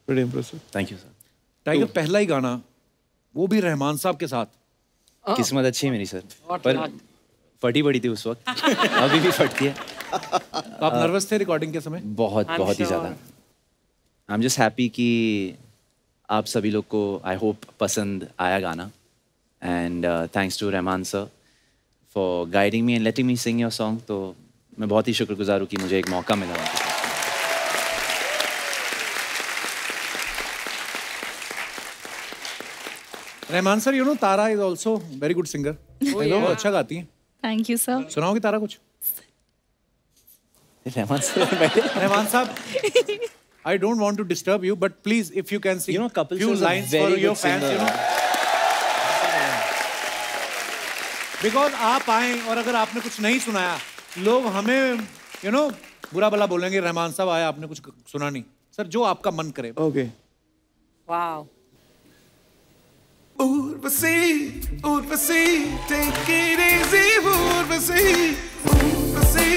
pretty impressive. Thank you sir. Tiger पहला ही गाना, वो भी रहमान साहब के साथ। किस्मत अच्छी है मेरी सर, पर फटी पड़ी थी उस वक्त। अभी भी फटती है। तो आप नर्वस थे रिकॉर्डिंग के समय? बहुत ही ज्यादा। आई एम जस्ट हैप्पी कि आप सभी लोग को आई होप पसंद आया गाना, and thanks to Rahman sir for guiding me and letting me sing your song. तो मैं बहुत ही शुक्रगुजार हूँ कि मुझे एक मौका मिला उनके साथ। Rahman sir, you know Tara is also very good singer. अच्छा गाती हैं। Thank you sir. सुनाओगे तारा कुछ? रहमान सर बैठे। रहमान साहब, I don't want to disturb you, but please, if you can sing Kapil few sir is a lines very for your good fans, singer. you know. Because आप आए और अगर आपने कुछ नहीं सुनाया, लोग हमें, you know, बुरा भला बोलेंगे, रहमान साहब आए आपने कुछ सुना नहीं। सर जो आपका मन करे। Okay. Wow. Urvasi, Urvasi, take it easy, Urvasi, Urvasi,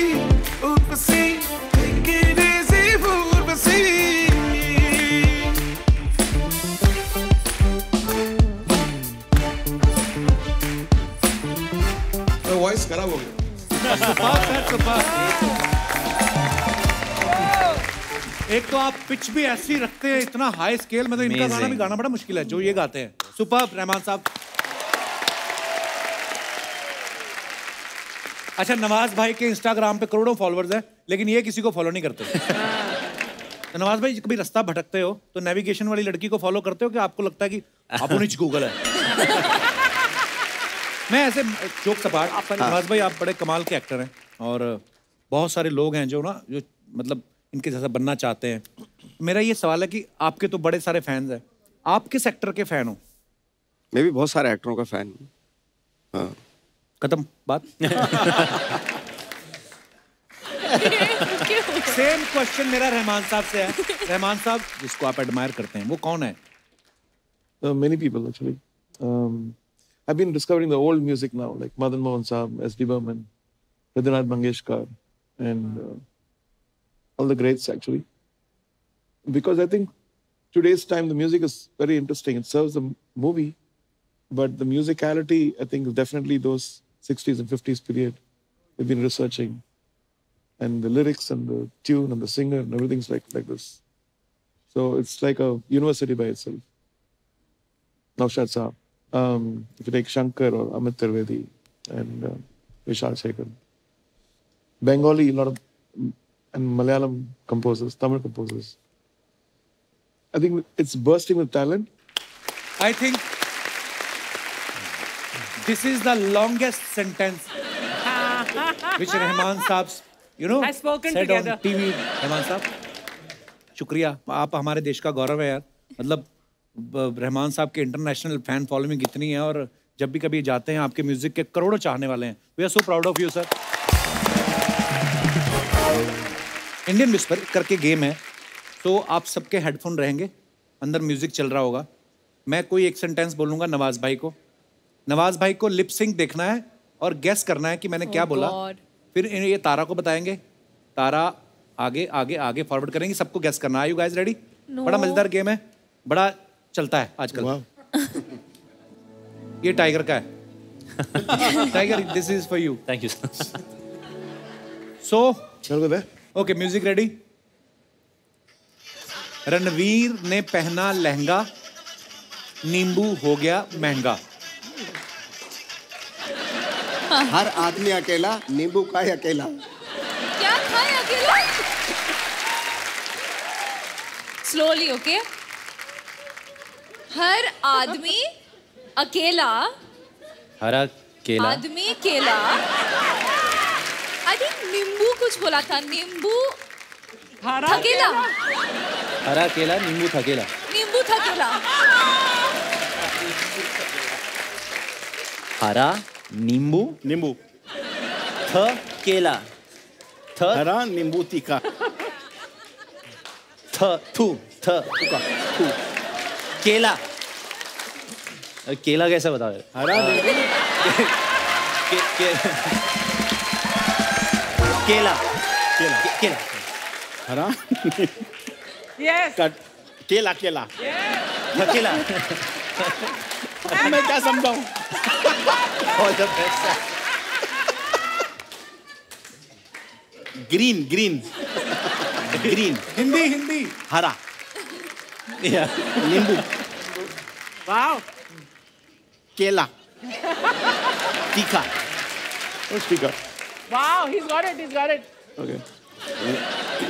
Urvasi, take it easy, Urvasi. तो वॉइस खराब हो गया। एक तो आप पिच भी ऐसी रखते हैं, इतना हाई स्केल, मतलब इनका गाना भी गाना बड़ा मुश्किल है जो ये गाते हैं। सुपर्ब रहमान साहब। अच्छा, नवाज भाई के इंस्टाग्राम पे करोड़ों फॉलोअर्स हैं, लेकिन ये किसी को फॉलो नहीं करते। तो नवाज भाई कभी रास्ता भटकते हो तो नेविगेशन वाली लड़की को फॉलो करते हो कि आपको लगता है कि आप उन्हीं गूगल है? मैं ऐसे जोक सपाट, नवाज भाई आप बड़े कमाल के एक्टर हैं और बहुत सारे लोग हैं जो मतलब इनके जैसा बनना चाहते हैं। मेरा ये सवाल है कि आपके तो बड़े सारे फैंस हैं, आप किस एक्टर के फैन हो? मैं भी बहुत सारे एक्टरों का फैन हूँ। हाँ। खत्म बात। सेम क्वेश्चन मेरा रहमान साहब से है। रहमान साहब जिसको आप एडमायर करते हैं वो कौन है? Many people actually. I've been discovering the old music now, like Madan Mohan Saab, S.D. Burman, Rabindranath Mangeshkar, and all the greats actually. Because I think today's time the music is very interesting. It serves the movie, but the musicality, I think, is definitely those 60s and 50s period. We've been researching, and the lyrics and the tune and the singer and everything's like this. So it's like a university by itself. Naushad Saab. If you take Shankar or Amit Trivedi and Vishal Shekhar. Bengali, a lot of, and Malayalam composers, Tamil composers. I think it's bursting with talent. I think this is the longest sentence which Rahman Saab, you know, has spoken said together. on TV. Rahman साहब शुक्रिया, आप हमारे देश का गौरव है यार। मतलब रहमान साहब के इंटरनेशनल फैन फॉलोइंग इतनी है और जब भी कभी जाते हैं आपके म्यूजिक के करोड़ों चाहने वाले हैं। We are so proud of you sir. Indian whisper करके गेम है, तो आप सबके हेडफोन रहेंगे, अंदर म्यूजिक चल रहा होगा। मैं कोई एक सेंटेंस बोलूंगा नवाज भाई को, नवाज भाई को लिप सिंक देखना है और गेस करना है कि मैंने क्या बोला। फिर ये तारा को बताएंगे, तारा आगे आगे आगे फॉरवर्ड करेंगे, सबको गेस करना। Are you guys ready? बड़ा मजेदार गेम है, बड़ा चलता है आजकल। ये टाइगर का है। Tiger, this is for you. Thank you. So okay, music ready. Ranveer ने पहना लहंगा, नींबू हो गया महंगा। हर आदमी अकेला, नींबू खाए अकेला। क्या खाए अकेला? Slowly, okay. हर आदमी अकेला। हरा केला। आदमी केला। आई थिंक नींबू कुछ बोला था। नींबू थकेला। हरा केला, नींबू थकेला। नींबू थकेला। हरा नींबू, नींबू केला, हरा नींबू तीखा, थू केला। केला कैसे बताओ? हरा केला, केला, हरा यस, केला, केला, केला। मैं क्या समझाऊं? Green, green, green. Hindi, Hindi. हरा, नींबू, वाओ, केला, तीखा, तीखा। Wow, he's got it, he's got it. Okay.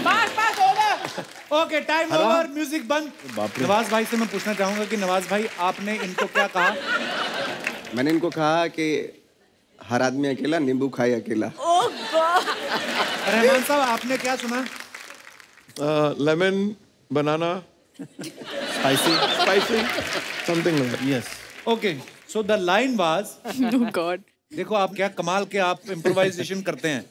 Pass over. Okay, time over, music बंद। नवाज भाई से मैं पूछना चाहूंगा कि नवाज भाई, आपने इनको क्या कहा? मैंने इनको कहा कि हर आदमी अकेला, नींबू खाए अकेला। ओह गॉड। रहमान साहब, आपने क्या सुना? Lemon, banana, spicy, something like that. Yes. Okay, so the line was, Oh God. देखो आप क्या कमाल के आप इम्प्रोवाइजेशन करते हैं।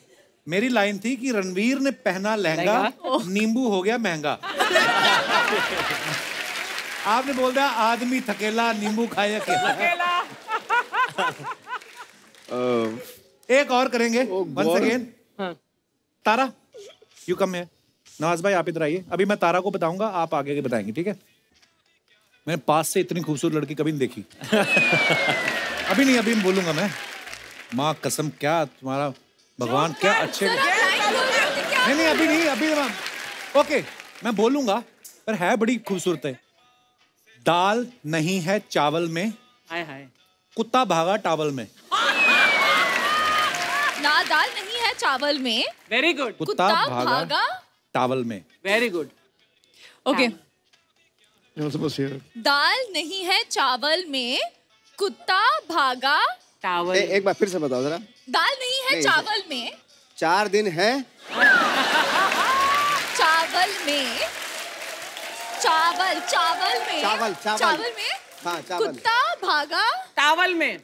मेरी लाइन थी कि रणवीर ने पहना लहंगा, नींबू हो गया महंगा। आपने बोल दिया आदमी थकेला, नींबू खाए अकेला। एक और करेंगे, once again। Tara, you come है। नवाज भाई आप इधर आइए। अभी मैं तारा को बताऊंगा, आप आगे बताएंगे, ठीक है? मैंने पास से इतनी खूबसूरत लड़की कभी नहीं देखी। अभी नहीं, अभी बोलूंगा मैं। माँ कसम, क्या तुम्हारा भगवान, क्या अच्छे। नहीं, अभी नहीं, अभी। ओके, मैं बोलूंगा, पर है बड़ी खूबसूरत है। दाल नहीं है चावल में, हाय हाय, कुत्ता भागा टावल में। ना दाल नहीं है चावल में। Very good. कुत्ता भागा टावल में। Very good. Okay, You're not supposed to hear it. दाल नहीं है चावल में, कुत्ता भागा टावल। एक बार फिर से बताओ जरा। दाल नहीं है चावल में। 4 दिन है चावल में। चावल, चावल में। चावल, चावल। चावल में। हाँ, चावल। कुत्ता भागा टावल में।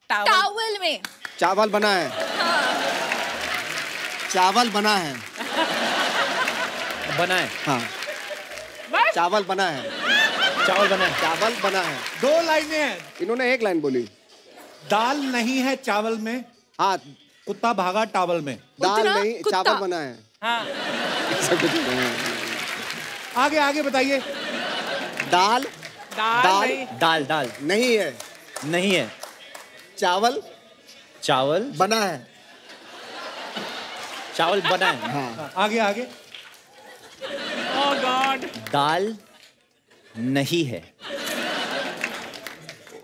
टावल में। चावल बना है। चावल बना है। बना है। हाँ, चावल बना है। चावल बना है। चावल बना है। 2 लाइनें हैं। इन्होंने एक लाइन बोली। दाल नहीं है चावल में, हाँ, कुत्ता भागा टावल में। दाल नहीं, चावल बना है। हाँ। आगे आगे बताइए। दाल, दाल, दाल, दाल नहीं है। नहीं है। चावल, चावल बना है। चावल बना है। हाँ, आगे आगे। Oh God. दाल नहीं है।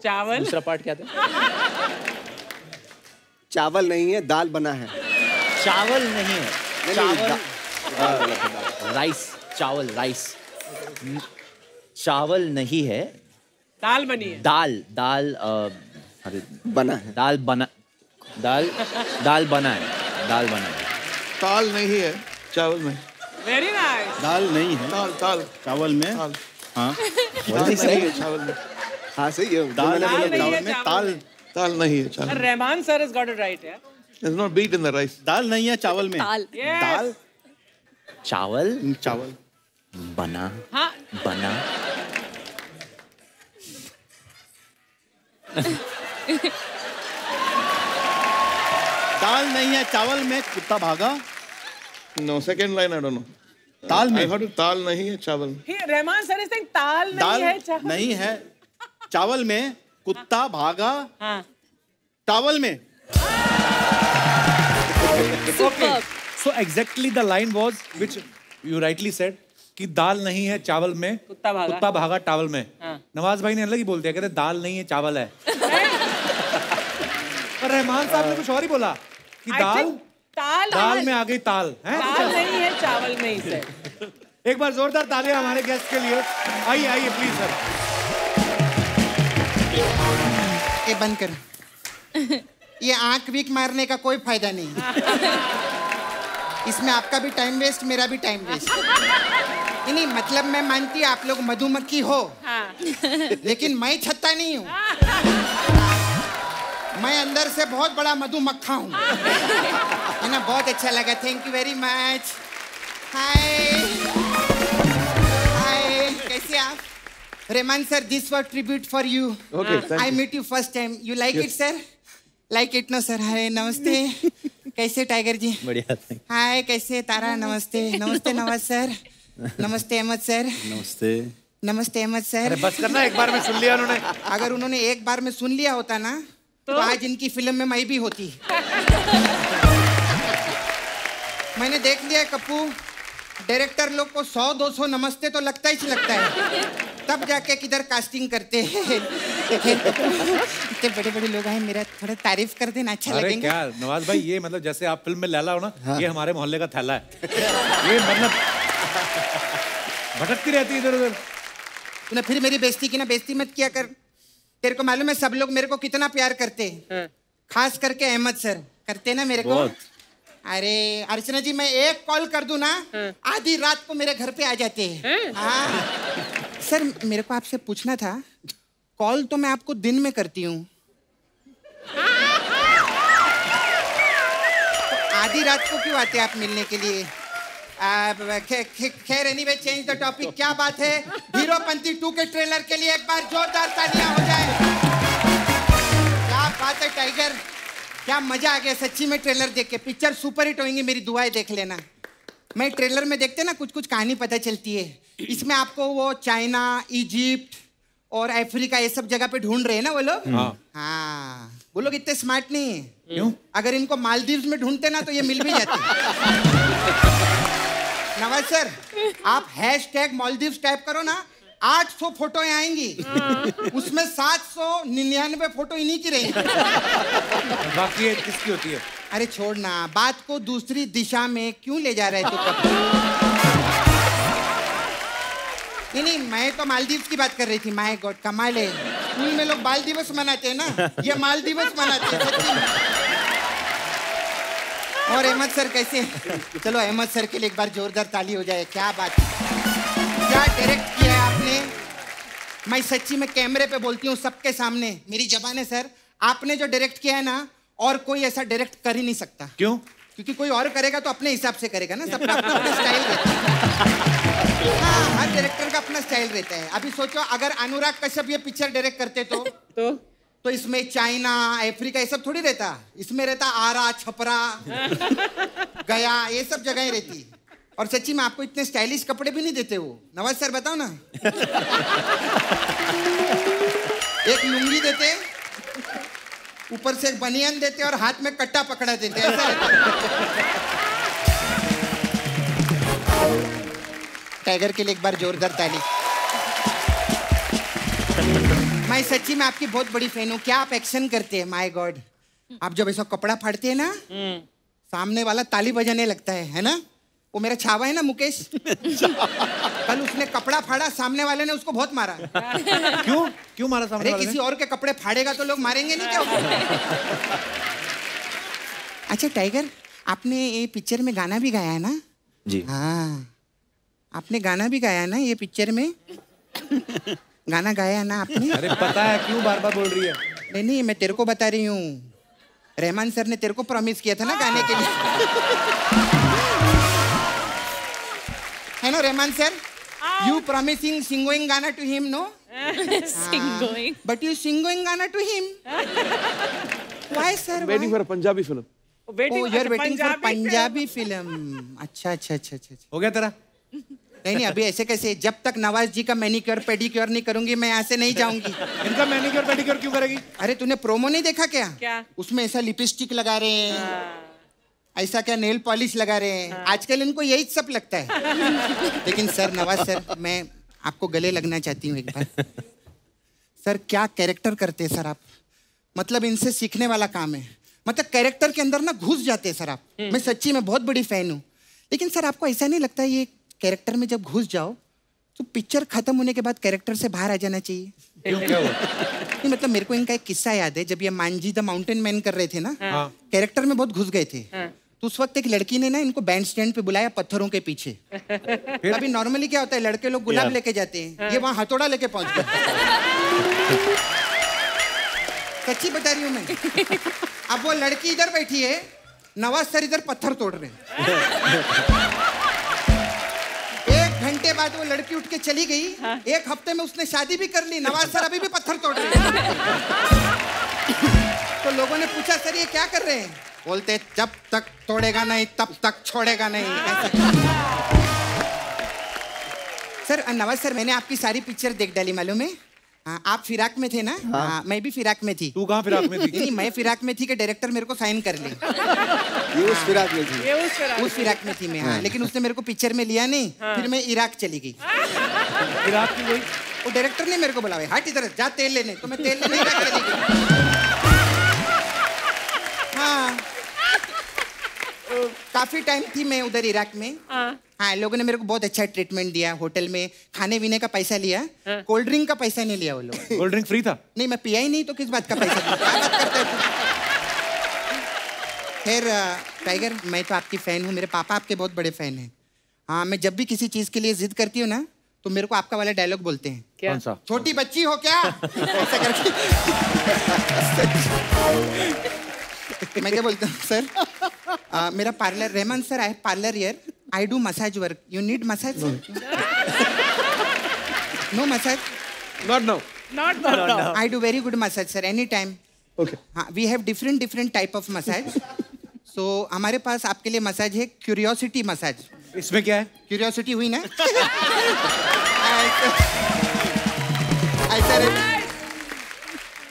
चावल। दूसरा पार्ट क्या था? चावल नहीं है, दाल बना है। चावल नहीं है। नहीं, चावल, राइस, चावल, राइस। चावल नहीं है। दाल बनी है। दाल, दाल अरे बना है। दाल बना, दाल, दाल बना है। दाल बना है। ताल नहीं है चावल में। Very nice. दाल नहीं है। ताल चावल में। ताल। हाँ, दाल नहीं है चावल में। हाँ, सही है। दाल नहीं है चावल में। चावल में। ताल नहीं है चावल में। Rahman sir has got it right, yeah. There's no beat in the rice. दाल नहीं है चावल में। दाल। Yes. दाल, चावल चावल बना, हाँ। बना। दाल नहीं है चावल में, कुत्ता भागा। No, second line I don't know. ताल में ताल नहीं है चावल। रहमान सर इस ताल नहीं है चावल। नहीं है चावल में, कुत्ता भागा टावल में। Okay. So exactly the line was which you rightly said कि दाल नहीं है चावल में, कुत्ता भागा टावल में। नवाज भाई ने अलग ही बोल दिया, कहते दाल नहीं है चावल है। पर रहमान साहब ने कुछ और ही बोला कि दाल में आ गई ताल है। दाल नहीं है चावल में ही से। एक बार जोरदार तालियां हमारे गेस्ट के लिए। आइए आइए प्लीज सर। ये बंद कर। ये आंख वीक मारने का कोई फायदा नहीं। इसमें आपका भी टाइम वेस्ट, मेरा भी टाइम वेस्ट। नहीं मतलब मैं मानती आप लोग मधुमक्खी हो, लेकिन मैं छत्ता नहीं हूँ। मैं अंदर से बहुत बड़ा मधुमक्खा हूँ, है ना। बहुत अच्छा लगा, thank you very much. Hi hi, कैसे आप? Rahman sir, this was tribute for you. I meet you first time. You like it sir? Like it no sir. Hi नमस्ते, कैसे टाइगर जी? बढ़िया। हाय कैसे तारा? नमस्ते। नमस्ते नवाज सर। नमस्ते अहमद सर। नमस्ते। नमस्ते अहमद सर। अरे बस करना, एक बार में सुन लिया उन्होंने। अगर उन्होंने एक बार में सुन लिया होता ना तो आज इनकी फिल्म में मैं भी होती। मैंने देख लिया कप्पू, डायरेक्टर लोग को 100-200 नमस्ते तो लगता ही लगता है, तब जाके किधर कास्टिंग करते हैं। इतने बड़े बड़े लोग हैं, मेरा थोड़ा तारीफ कर देना, अच्छा लगेगा। क्या नवाज भाई, ये मतलब जैसे आप फिल्म में लैला हो ना, ये हमारे मोहल्ले का थैला है। ये मतलब भटकती रहती है इधर उधर। तूने फिर मेरी बेइज्जती की ना, बेइज्जती मत किया कर। तेरे को मालूम है सब लोग मेरे को कितना प्यार करते हैं, खास करके अहमद सर करते ना मेरे को। अरे अर्चना जी, मैं एक कॉल कर दूं ना, आधी रात को मेरे घर पे आ जाते हैं। हाँ सर, मेरे को आपसे पूछना था, कॉल तो मैं आपको दिन में करती हूँ, तो आधी रात को क्यों आते आप मिलने के लिए? खैर एनीवे, चेंज द टॉपिक। क्या बात है, हीरोपंती 2 के ट्रेलर के लिए एक बार जोरदार तालियां हो जाए। क्या बात है टाइगर, क्या मजा आ गया सच्ची में ट्रेलर देख के। पिक्चर सुपर हिट होंगी, मेरी दुआएं देख लेना। मैं ट्रेलर में देखते ना कुछ कुछ कहानी पता चलती है। इसमें आपको वो चाइना, इजिप्ट और अफ्रीका ये सब जगह पे ढूंढ रहे हैं ना वो लोग। हाँ, वो लोग इतने स्मार्ट नहीं है। क्यों? अगर इनको मालदीव्स में ढूंढते ना तो ये मिल भी जाते। नवाज सर, आप हैशटैग मालदीव्स टाइप करो ना, 800 फोटो आएंगी, उसमें 799 फोटो इन्हीं की रहेंगी। बाकी किसकी होती है? अरे छोड़ ना, बात को दूसरी दिशा में क्यों ले जा रहे तू? नहीं, मैं तो मालदीव्स की बात कर रही थी। माय गॉड, कमाल है। स्कूल में लोग बाल दिवस मनाते हैं ना, ये माल दिवस मनाते हैं सच्ची में। और अहमद सर कैसे? चलो अहमद सर के लिए एक बार जोरदार ताली हो जाए। क्या बात, क्या डायरेक्ट किया है आपने। मैं सच्ची में कैमरे पे बोलती हूँ सबके सामने, मेरी जबान है सर, आपने जो डायरेक्ट किया है ना, और कोई ऐसा डायरेक्ट कर ही नहीं सकता। क्यों? क्योंकि कोई और करेगा तो अपने हिसाब से करेगा ना, सबका अपना स्टाइल रहता है। हाँ, हर डायरेक्टर का अपना स्टाइल रहता है। अभी सोचो अगर अनुराग कश्यप ये पिक्चर डायरेक्ट करते तो इसमें चाइना, अफ्रीका ये सब थोड़ी रहता, इसमें रहता आरा, छपरा, गया, ये सब जगहें रहती। और सच्ची में आपको इतने स्टाइलिश कपड़े भी नहीं देते वो। नवाज सर बताओ ना। एक लुंगी देते, ऊपर से एक बनियान देते और हाथ में कट्टा पकड़ा देते, ऐसा रहता। टाइगर के लिए एक बार जोरदार ताली। मैं सच्ची में आपकी बहुत बड़ी फैन हूँ। क्या आप एक्शन करते हैं, माय गॉड। आप जब ऐसा कपड़ा फाड़ते हैं ना, सामने वाला ताली बजाने लगता है ना। वो मेरा छावा है ना मुकेश, कल उसने कपड़ा फाड़ा, सामने वाले ने उसको बहुत मारा। क्यों? क्यों मारा सामने वाले ने? किसी और के कपड़े फाड़ेगा तो लोग मारेंगे नहीं क्या? अच्छा टाइगर, आपने ये पिक्चर में गाना भी गाया है ना? जी हाँ, आपने गाना भी गाया ना ये पिक्चर में? गाना गाया ना आपने? अरे पता है, क्यों बार बार बोल रही है? नहीं, मैं तेरे को बता रही हूँ। रहमान सर ने तेरे को प्रॉमिस किया था ना गाने के लिए, है ना Rahman sir? You promising singing गाना to him, no? Singing. But you singing गाना to him. Why sir? Waiting for a Punjabi film. Oh, you're waiting for Punjabi film. अच्छा। हो गया तेरा? नहीं अभी ऐसे कैसे, जब तक नवाज जी का मैनिक्योर पेडिक्योर नहीं करूंगी मैं यहाँ से नहीं जाऊंगी। इनका मैनिक्योर पेडिक्योर क्यों करेगी? अरे तूने प्रोमो नहीं देखा क्या? क्या? उसमें ऐसा लिपस्टिक लगा रहे हैं, ऐसा क्या नेल पॉलिश लगा रहे हैं, आजकल इनको यही सब लगता है। लेकिन सर, नवाज सर, मैं आपको गले लगना चाहती हूँ एक बार। सर क्या कैरेक्टर करते हैं सर आप, मतलब इनसे सीखने वाला काम है। मतलब कैरेक्टर के अंदर ना घुस जाते हैं सर आप। मैं सच्ची में बहुत बड़ी फैन हूँ। लेकिन सर आपको ऐसा नहीं लगता ये कैरेक्टर में जब घुस जाओ तो पिक्चर खत्म होने के बाद कैरेक्टर से बाहर आ जाना चाहिए? क्यों, क्या हुआ? नहीं मतलब मेरे को इनका एक किस्सा याद है, जब ये मांझी द माउंटेन मैन कर रहे थे ना, कैरेक्टर में बहुत घुस गए थे। तो उस वक्त एक लड़की ने ना इनको बैंड स्टैंड पे बुलाया पत्थरों के पीछे। अभी नॉर्मली क्या होता है, लड़के लोग गुलाब लेके जाते हैं, ये वहां हथौड़ा लेके पहुंच गए। सच्ची बता रही हूँ मैं। अब वो लड़की इधर बैठी है, नवाज सर इधर पत्थर तोड़ रहे हैं। 1 घंटे बाद वो लड़की उठ के चली गई। 1 हफ्ते में उसने शादी भी कर ली, नवाज सर अभी भी पत्थर तोड़ रहे हैं। तो लोगों ने पूछा सर ये क्या कर रहे हैं? बोलते जब तक तोड़ेगा नहीं तब तक छोड़ेगा नहीं। सर नवाज सर, मैंने आपकी सारी पिक्चर देख डाली, मालूम है? हाँ, आप फिराक में थे ना? हाँ, मैं भी फिराक में थी। तू कहाँ फिराक में थी? नहीं, मैं फिराक में थी कि डायरेक्टर मेरे को साइन कर ले। ये उस फिराक में थी। उस फिराक में थी मैं। हाँ, लेकिन उसने मेरे को पिक्चर में लिया नहीं। फिर मैं इराक चली गई। इराक की गई? वो डायरेक्टर ने मेरे को बुलाया, हट इधर जा तेल लेने। तो मैं तेल लेने इराक चली गई। हाँ, काफी टाइम थी मैं उधर इराक में। हाँ, लोगों ने मेरे को बहुत अच्छा ट्रीटमेंट दिया, होटल में खाने पीने का पैसा लिया, कोल्ड ड्रिंक का पैसा नहीं लिया वो लोग। कोल्ड ड्रिंक फ्री था? नहीं, मैं पिया ही नहीं तो किस बात का पैसा दिया? क्या बात करता है तू? खैर टाइगर, मैं तो आपकी फैन हूँ, मेरे पापा आपके बहुत बड़े फैन हैं। हाँ, मैं जब भी किसी चीज के लिए जिद करती हूँ ना तो मेरे को आपका वाला डायलॉग बोलते हैं। क्या? कौन सा? छोटी बच्ची हो क्या? ऐसा करके। मैं क्या बोलता हूँ सर, मेरा parlour, Rahman sir, I have parlour here, I do massage work, you need massage? No massage? Not now. Not now. I do very good massage sir, any time. Okay. हाँ, we have different type of massage. So हमारे पास आपके लिए massage है, curiosity massage. इसमें क्या है? Curiosity हुई ना? ऐसा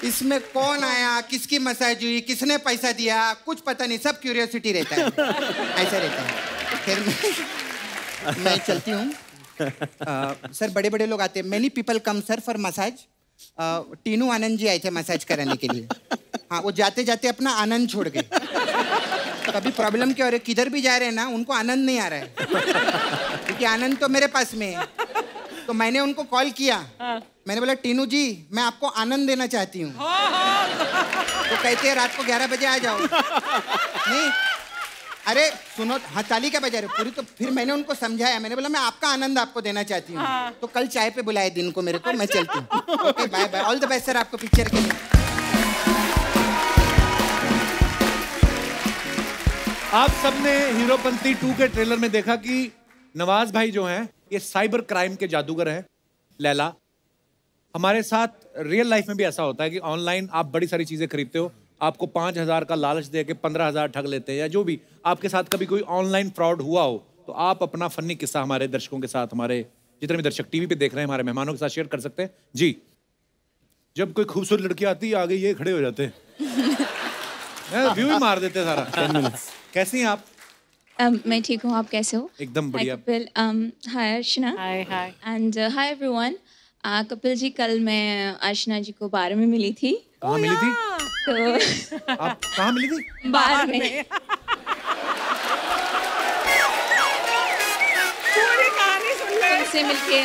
इसमें कौन आया, किसकी मसाज हुई, किसने पैसा दिया, कुछ पता नहीं, सब क्यूरियोसिटी रहता है। ऐसा रहता है। फिर मैं चलती हूँ। सर बड़े बड़े लोग आते हैं, many people come sir for massage. Tinu Anand ji आए थे मसाज कराने के लिए। हाँ, वो जाते जाते अपना आनंद छोड़ गए। कभी प्रॉब्लम क्या हो रही है, किधर भी जा रहे हैं ना उनको आनंद नहीं आ रहा है, क्योंकि आनंद तो मेरे पास में है। तो मैंने उनको कॉल किया। मैंने बोला टीनू जी मैं आपको आनंद देना चाहती हूँ। तो कहते हैं रात को 11 बजे आ जाओ। नहीं, अरे सुनो, हाँ ताली क्या बजा रहे पूरी? तो फिर मैंने उनको समझाया, मैंने बोला मैं आपका आनंद आपको देना चाहती हूँ। तो कल चाय पे बुलाए दिन को मेरे को, मैं चलती हूँ। Okay bye bye, all the best sir आपको पिक्चर के लिए। आप सबने हीरोपंती 2 के ट्रेलर में देखा कि नवाज भाई जो हैं ये साइबर क्राइम के जादूगर हैं। लैला, हमारे साथ रियल लाइफ में भी ऐसा होता है कि ऑनलाइन आप बड़ी सारी चीजें खरीदते हो, आपको 5,000 का लालच दे के 15,000 ठग लेते हैं, या जो भी आपके साथ कभी कोई ऑनलाइन फ्रॉड हुआ हो तो आप अपना फनी किस्सा हमारे दर्शकों के साथ, हमारे जितने भी दर्शक टीवी पे देख रहे हैं, हमारे मेहमानों के साथ शेयर कर सकते हैं जी। जब कोई खूबसूरत लड़की आती है आगे ये खड़े हो जाते हैं, व्यू ही मार देते हैं सारा। 10 मिनट्स। कैसी हैं आप? मैं ठीक हूँ, आप कैसे हो? एकदम बढ़िया। Hi Archana. Hi hi. And hi everyone. Kapil ji, कल मैं अर्चना जी को बार में मिली थी। कहाँ मिली थी? तो आप कहाँ मिली थी? बार में। पूरी कहानी सुन ले। उनसे मिलके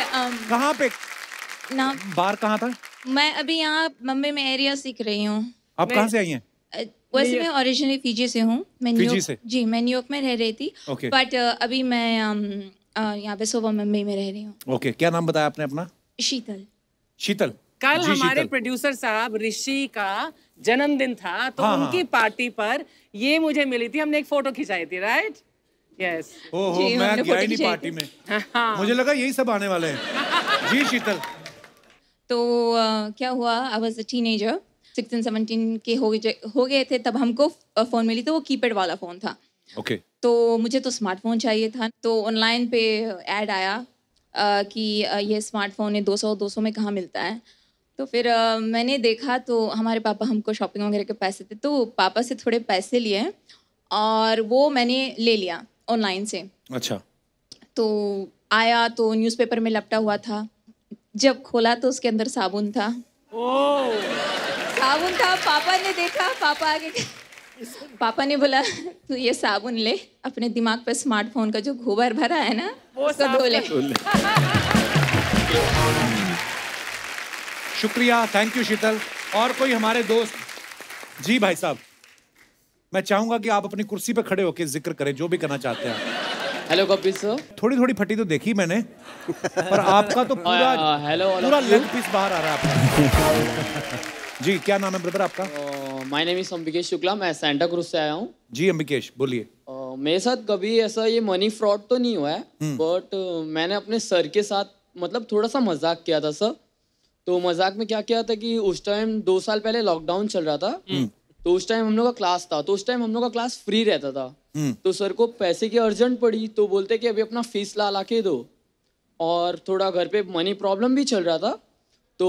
कहाँ पे? ना, बार कहाँ था? मैं अभी यहाँ मुंबई में एरिया सीख रही हूँ। आप कहाँ से आई हैं? वैसे मैं ओरिजिनली फिजी से हूँ। मैं फिजी से? जी, मैं न्यूयॉर्क में रह रही थी। Okay. बट अभी मैं यहाँ पे सोवा मुंबई में रह रही हूँ। ओके, क्या नाम बताया आपने अपना? शीतल। शीतल। कल जी, हमारे शीतल। प्रोड्यूसर साहब ऋषि का जन्मदिन था, तो हाँ, उनकी हाँ। पार्टी पर ये मुझे मिली थी, हमने एक फोटो खिंचाई थी, राइट? यस। ओहो, मैं गया ही नहीं पार्टी में। मुझे लगा यही सब आने वाले हैं। जी शीतल। तो क्या हुआ, आई वाज अ टीनेजर, 16 17 के हो गए थे तब हमको फ़ोन मिली, तो वो कीपैड वाला फ़ोन था। ओके तो मुझे तो स्मार्टफोन चाहिए था, तो ऑनलाइन पे ऐड आया कि ये स्मार्टफोन है 200 में कहाँ मिलता है। तो फिर मैंने देखा, तो हमारे पापा हमको शॉपिंग वगैरह के पैसे थे, तो पापा से थोड़े पैसे लिए और वो मैंने ले लिया ऑनलाइन से। अच्छा। तो आया तो न्यूज़पेपर में लपटा हुआ था, जब खोला तो उसके अंदर साबुन था। साबुन था, पापा ने देखा, पापा ने बोला तू ये साबुन ले, अपने दिमाग पे स्मार्टफोन का जो गोबर भरा है ना उसको धो ले। शुक्रिया, थैंक यू शीतल। और कोई हमारे दोस्त? जी भाई साहब, मैं चाहूंगा कि आप अपनी कुर्सी पे खड़े होकर जिक्र करें जो भी करना चाहते हैं। Hello Kapil sir. थोड़ी थोड़ी फटी तो देखी मैंने, पर आपका तो पूरा लेग पीस बाहर आ रहा है आपका। जी क्या नाम है ब्रदर आपका? My name is Ambikesh Shukla, मैं सैंटा क्रूज से आया हूँ। जी अंबिकेश बोलिए। मेरे साथ कभी ऐसा ये मनी फ्रॉड तो नहीं हुआ है, बट मैंने अपने सर के साथ मतलब थोड़ा सा मजाक किया था सर। तो मजाक में क्या किया था कि उस टाइम 2 साल पहले लॉकडाउन चल रहा था, तो उस टाइम हम लोग का क्लास था, तो उस टाइम हम लोग का क्लास फ्री रहता था। तो सर को पैसे की अर्जेंट पड़ी, तो बोलते कि अभी अपना फीस ला के दो, और थोड़ा घर पे मनी प्रॉब्लम भी चल रहा था। तो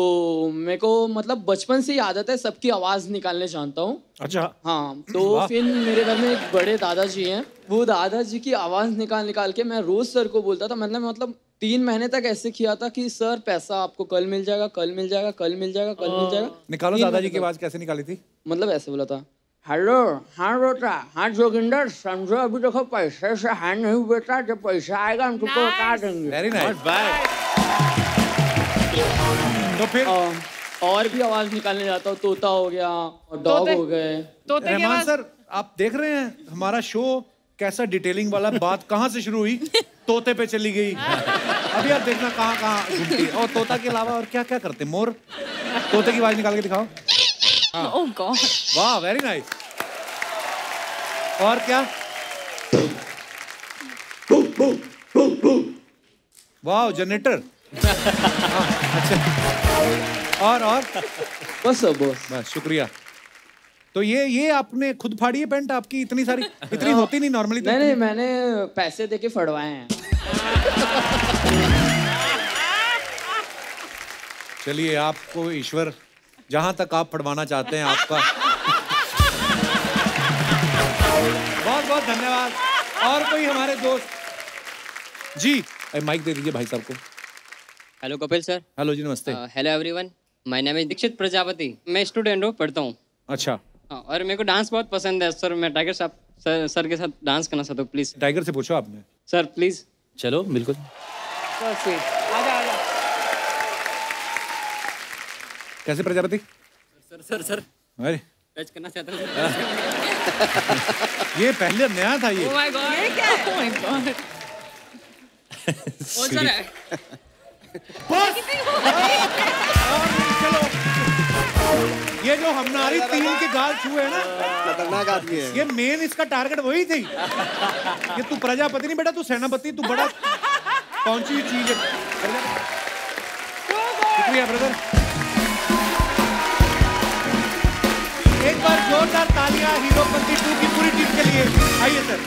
मेरे को मतलब बचपन से ही आदत है सबकी आवाज़ निकालने जानता हूँ। अच्छा। हाँ, तो फिर मेरे घर में एक बड़े दादाजी हैं, वो दादाजी की आवाज़ निकाल के मैं रोज़ सर को बोलता था। मतलब 3 महीने तक ऐसे किया था कि सर पैसा आपको कल मिल जाएगा, कल मिल जाएगा, कल मिल जाएगा, कल मिल जाएगा। निकालो दादाजी की आवाज़ कैसे निकाली थी? मतलब ऐसे बोला था, हेलो हाँ बेटा, हाँ जोगिंदर, समझो अभी देखो पैसे से हाँ नहीं बेटा, जब पैसा आएगा हम तुमको बता देंगे। Very nice. तो फिर और भी आवाज निकालने जाता हूँ, तोता हो गया, डॉग हो गए। रहमान सर, आप देख रहे हैं हमारा शो कैसा डिटेलिंग वाला, बात कहाँ से शुरू हुई, तोते पे चली गई। अभी आप देखना कहाँ घूमती है। और तोता के अलावा और क्या क्या करते? मोर, तोते की आवाज निकाल के दिखाओ। ओह गॉड, वाह वेरी नाइस। और क्या? वाह जनरेटर। अच्छा। और बस शुक्रिया। तो ये आपने खुद फाड़ी है पैंट? आपकी इतनी सारी इतनी होती नहीं नॉर्मली। नहीं, मैंने पैसे देके फड़वाए हैं। चलिए, आपको ईश्वर जहां तक आप फड़वाना चाहते हैं आपका बहुत बहुत धन्यवाद। और कोई हमारे दोस्त? जी माइक दे दीजिए भाई साहब को। Hello Kapil sir. हेलो जी, नमस्ते। Hello everyone, my name is Dikshit Prajapati, मैं स्टूडेंट हूँ, पढ़ता हूँ। अच्छा। हाँ, और मेरे को डांस बहुत पसंद है सर, मैं टाइगर साहब सर के साथ डांस करना चाहता हूँ, प्लीज। टाइगर से पूछो आपने। Sir please. चलो बिल्कुल। कैसे प्रजापति? सर अरे टच करना चाहता हूँ। ये पहले नया था ये। Oh my God, ये क्या है? Oh my God। Oh sir चलो, ये जो हमारी टीम के गाल छुए है ना, खतरनाक आदमी है ये। मेन इसका टारगेट वही थी। ये तू प्रजापति नहीं बेटा, तू सेनापति, तू बड़ा पहुंची हुई चीज है। शुक्रिया ब्रदर। एक बार जोरदार तालियां हीरोपंती 2 की पूरी टीम के लिए। आइए सर।